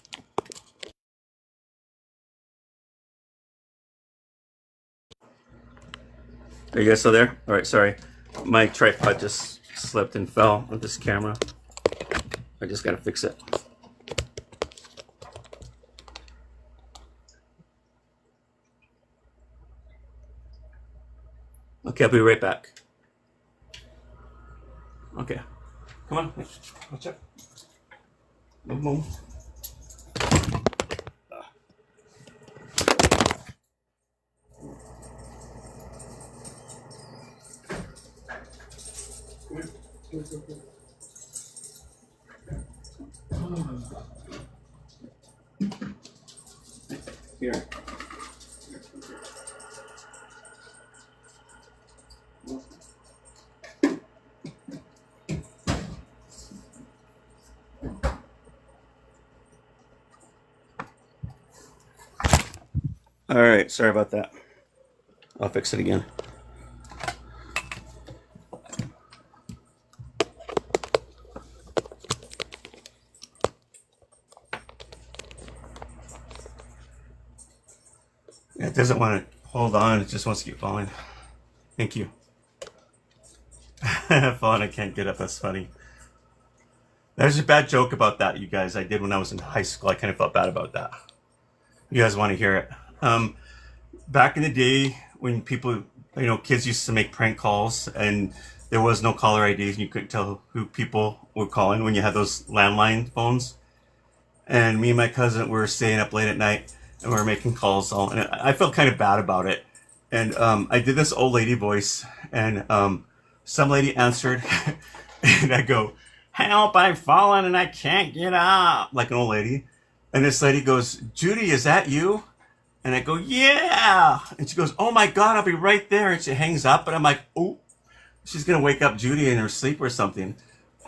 Are you guys still there? All right, sorry. My tripod just slipped and fell with this camera. I just got to fix it. Okay, I'll be right back. Okay. Come on. Watch out. Move. Here. All right, sorry about that. I'll fix it again. It doesn't want to hold on, it just wants to keep falling. Thank you. Falling, I can't get up, that's funny. There's a bad joke about that, you guys, I did when I was in high school. I kind of felt bad about that. You guys want to hear it? Back in the day when people, kids used to make prank calls and there was no caller ID and you couldn't tell who people were calling when you had those landline phones. And me and my cousin were staying up late at night and we were making calls and I felt kind of bad about it. And I did this old lady voice and some lady answered and I go, help, I've fallen and I can't get up, like an old lady. And this lady goes, Judy, is that you? And I go, yeah. And she goes, oh my God, I'll be right there. And she hangs up and I'm like, oh, she's going to wake up Judy in her sleep or something.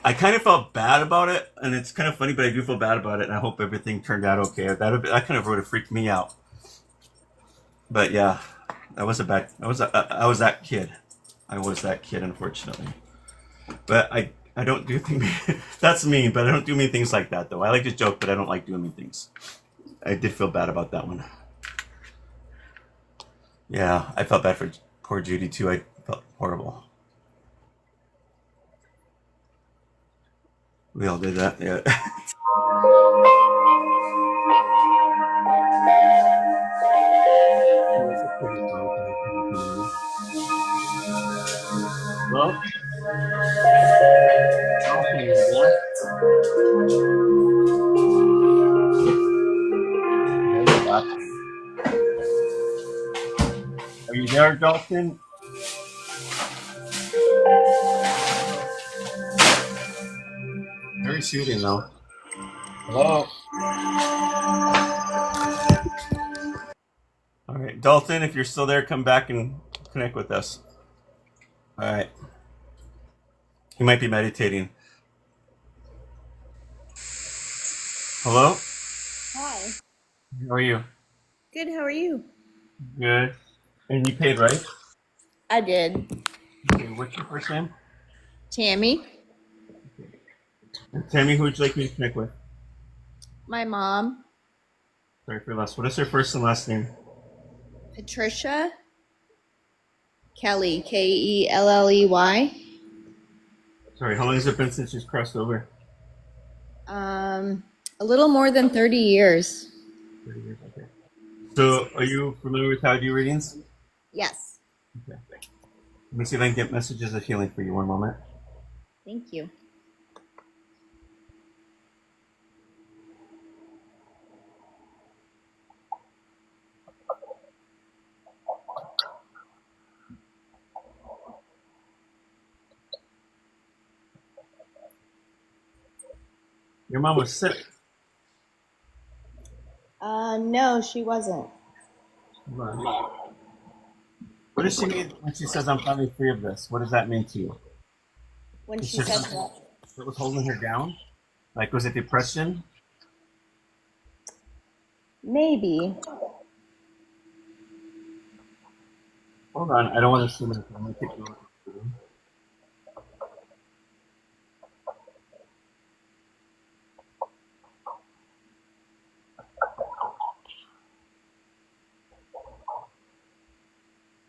I kind of felt bad about it. And it's kind of funny, but I do feel bad about it. And I hope everything turned out okay. That kind of would have freaked me out. But yeah, I was that kid. I was that kid, unfortunately. But I don't do things. That's mean, but I don't do mean things like that, though. I like to joke, but I don't like doing mean things. I did feel bad about that one. Yeah, I felt bad for poor Judy, too. I felt horrible. We all did that, yeah. Well, are you there, Dalton? Very soothing, though. Hello? All right, Dalton, if you're still there, come back and connect with us. All right. He might be meditating. Hello? Hi. How are you? Good, how are you? Good. And you paid, right? I did. Okay, what's your first name? Tammy, And Tammy, who would you like me to connect with? my mom, Sorry for last. What is her first and last name? Patricia, Kelly, Kelley. Sorry, how long has it been since she's crossed over? A little more than 30 years. 30 years, okay. So, are you familiar with how to do readings? Yes. Okay. Let me see if I can get messages of healing for you. One moment. Thank you. Your mom was sick. No, she wasn't. Right. What does she mean when she says, I'm finally free of this? What does that mean to you? When It's she just said something what? that was holding her down? Like, was it depression? Maybe. Hold on, I don't want to assume anything. I'm going to take you.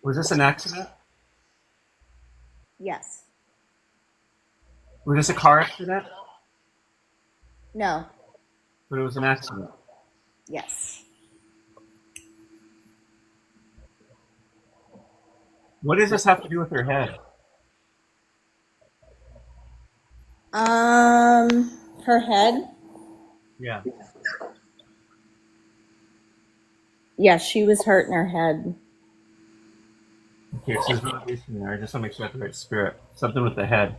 Was this an accident? Yes. Was this a car accident? No. But it was an accident. Yes. What does this have to do with her head? Her head? Yeah. Yes, she was hurt in her head. Okay, so there's motivation there. I just want to make sure I have the right spirit. Something with the head.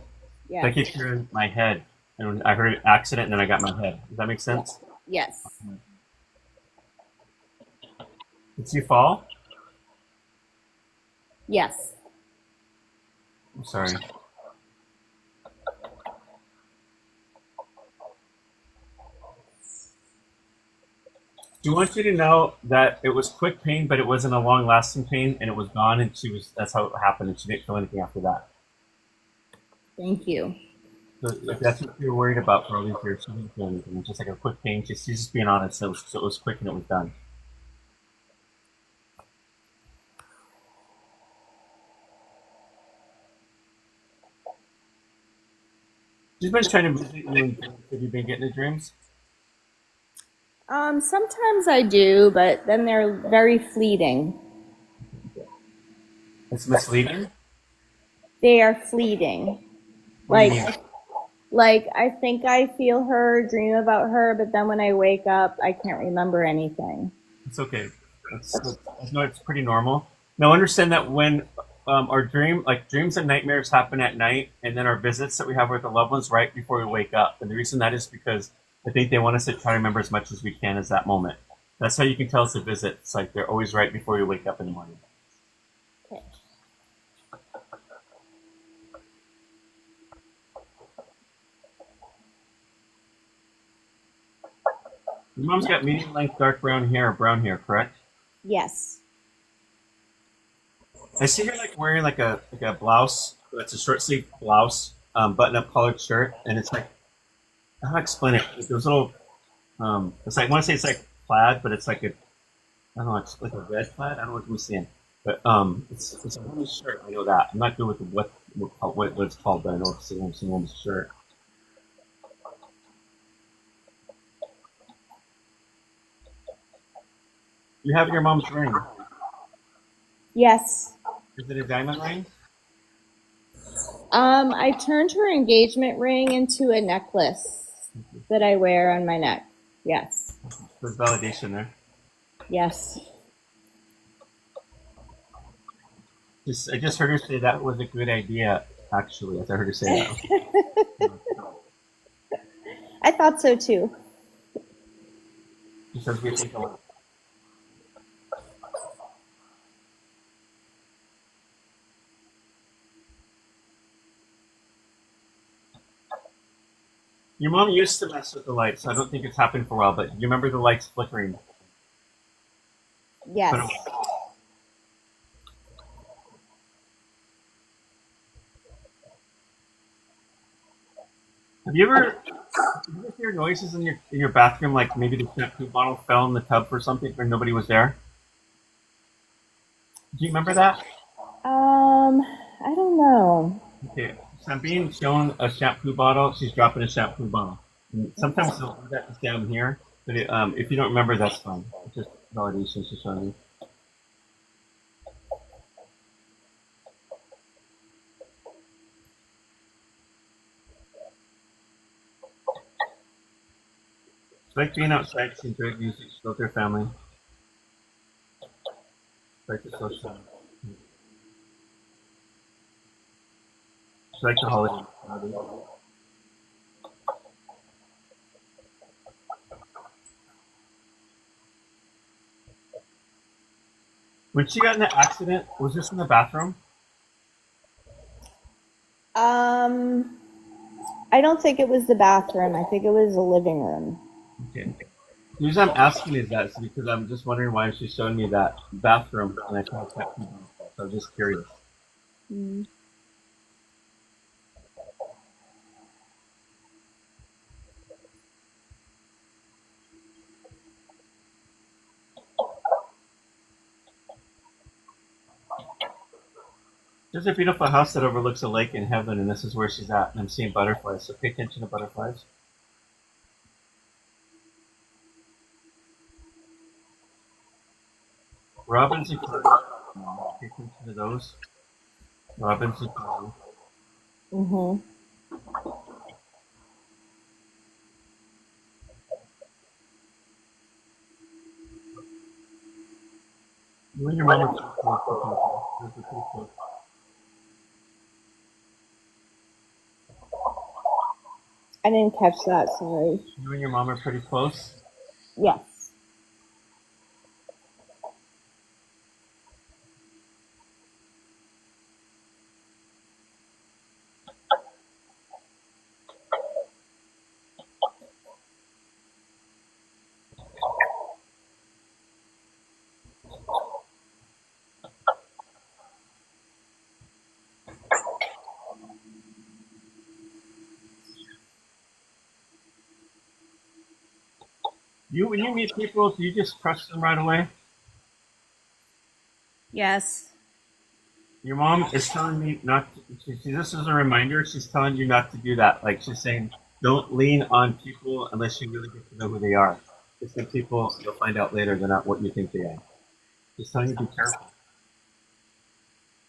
Yeah. I keep hearing my head. And when I heard accident, and then I got my head. Does that make sense? Yes. Did she fall? Yes. I'm sorry. Do you want you to know that it was quick pain, but it wasn't a long-lasting pain, and it was gone, and that's how it happened, and she didn't feel anything after that. Thank you. So if that's what you're worried about for all these years, she didn't feel anything. It was just like a quick pain. She's just being honest. So it was quick and it was done. She's been trying to visit you in dreams. Have you been getting the dreams? Sometimes I do, but then they're very fleeting. It's misleading? They are fleeting. What do you mean? Like I think I feel her, dream about her, but then when I wake up, I can't remember anything. It's okay. No, it's pretty normal. Now understand that when our dreams and nightmares happen at night, and then our visits that we have with the loved ones right before we wake up. And the reason that is because I think they want us to try to remember as much as we can as that moment. That's how you can tell it's a visit. It's like they're always right before you wake up in the morning. Okay. Your mom's got medium length dark brown hair or brown hair, correct? Yes. I see her like wearing like a blouse. That's a short sleeve blouse button-up collared shirt, and it's like, how do I explain it? There's little, it's like, I want to say it's like plaid, but it's like a, I don't know, it's like a red plaid. I don't know what I'm saying, but it's a woman's shirt. I know that. I'm not good with what it's called, but I know it's a woman's shirt. You have your mom's ring. Yes. Is it a diamond ring? I turned her engagement ring into a necklace that I wear on my neck. Yes. There's validation there. Yes. I just heard her say that was a good idea. Actually, I heard her say that. I thought so too. She says we think a lot. Your mom used to mess with the lights, so I don't think it's happened for a while, but you remember the lights flickering? Yes. Have you ever hear noises in your bathroom, like maybe the shampoo bottle fell in the tub or something, or nobody was there? Do you remember that? I don't know. Okay, so I'm being shown a shampoo bottle. She's dropping a shampoo bottle. And sometimes they'll do that just down here, but if you don't remember, that's fine. It's just validation to show you. It's like being outside, she enjoyed music, she loved her family. It's like the social. She liked the holiday. When she got in the accident, was this in the bathroom? I don't think it was the bathroom. I think it was the living room. Okay. The reason I'm asking is that is because I'm just wondering why she's showing me that bathroom and I can't so I'm just curious. Mm. There's a beautiful house that overlooks a lake in heaven, and this is where she's at, and I'm seeing butterflies, so pay attention to butterflies. Robins and crows. Pay attention to those. Robins and crows. Mm-hmm. You and your mom are too close. I didn't catch that, sorry. You and your mom are pretty close. Yes. When you meet people, do you just trust them right away? Yes. Your mom is telling me not to, this is a reminder, she's telling you not to do that. Like she's saying, don't lean on people unless you really get to know who they are. Because some people, you'll find out later, they're not what you think they are. She's telling you to be careful.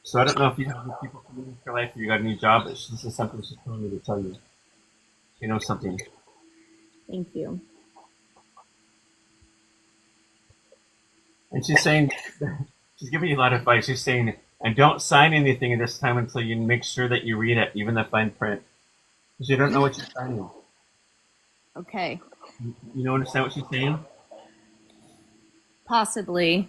So I don't know if you have new people coming into your life or you got a new job, but this is something she's telling me to tell you. You know something. Thank you. And she's saying, she's giving you a lot of advice. She's saying, and don't sign anything at this time until you make sure that you read it, even the fine print. Because you don't know what you're signing. Okay. You don't understand what she's saying? Possibly.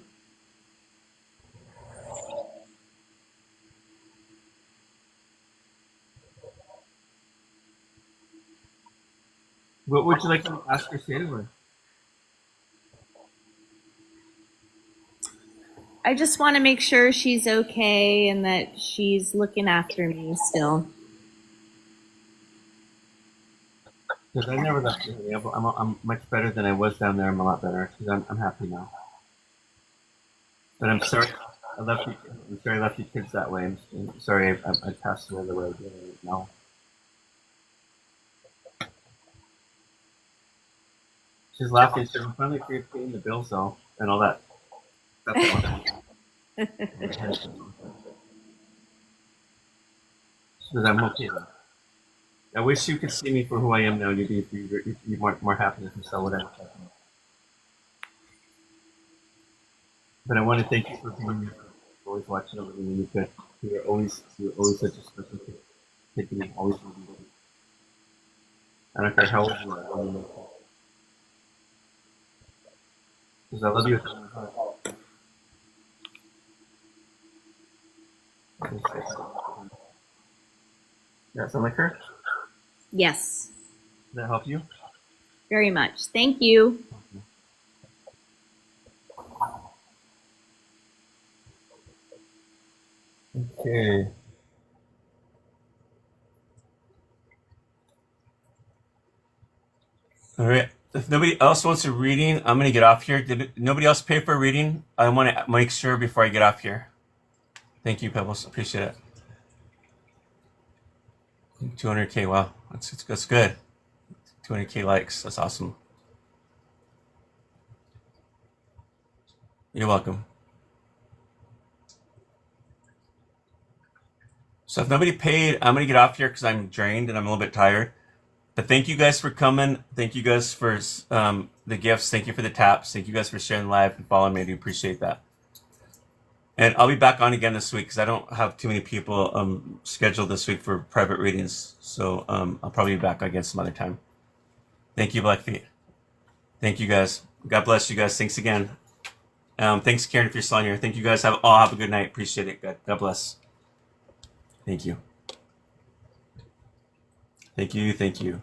What would you like to ask her, say to her? I just want to make sure she's okay and that she's looking after me still. Because I never left you, honey. I'm much better than I was down there. I'm a lot better. Because I'm happy now. But I'm sorry I left you. I'm sorry I left you kids that way. I'm sorry I passed away the way I did. No. She's laughing. She said, I'm finally free of paying the bills though, and all that. She says, I'm okay though. I wish you could see me for who I am now. You'd be more happy with yourself, whatever. But I want to thank you for being here, for always watching over me when you could. You're always such a special kid. Taking me, always with me. I don't care how old you are. I love you. Because I love you with all my heart. Yeah, sound like her? Yes, Does that help you? very much. Thank you. Okay. All right. If nobody else wants a reading, I'm going to get off here. Did nobody else pay for a reading? I want to make sure before I get off here. Thank you, Pebbles. Appreciate it. 200K. Wow. That's good. 200K likes. That's awesome. You're welcome. So if nobody paid, I'm going to get off here because I'm drained and I'm a little bit tired. But thank you guys for coming. Thank you guys for the gifts. Thank you for the taps. Thank you guys for sharing live and following me. I do appreciate that. And I'll be back on again this week because I don't have too many people scheduled this week for private readings. So I'll probably be back again some other time. Thank you, Blackfeet. Thank you guys. God bless you guys. Thanks again. Thanks, Karen, if you're still on here. Thank you guys. Have a good night. Appreciate it. God bless. Thank you. Thank you. Thank you.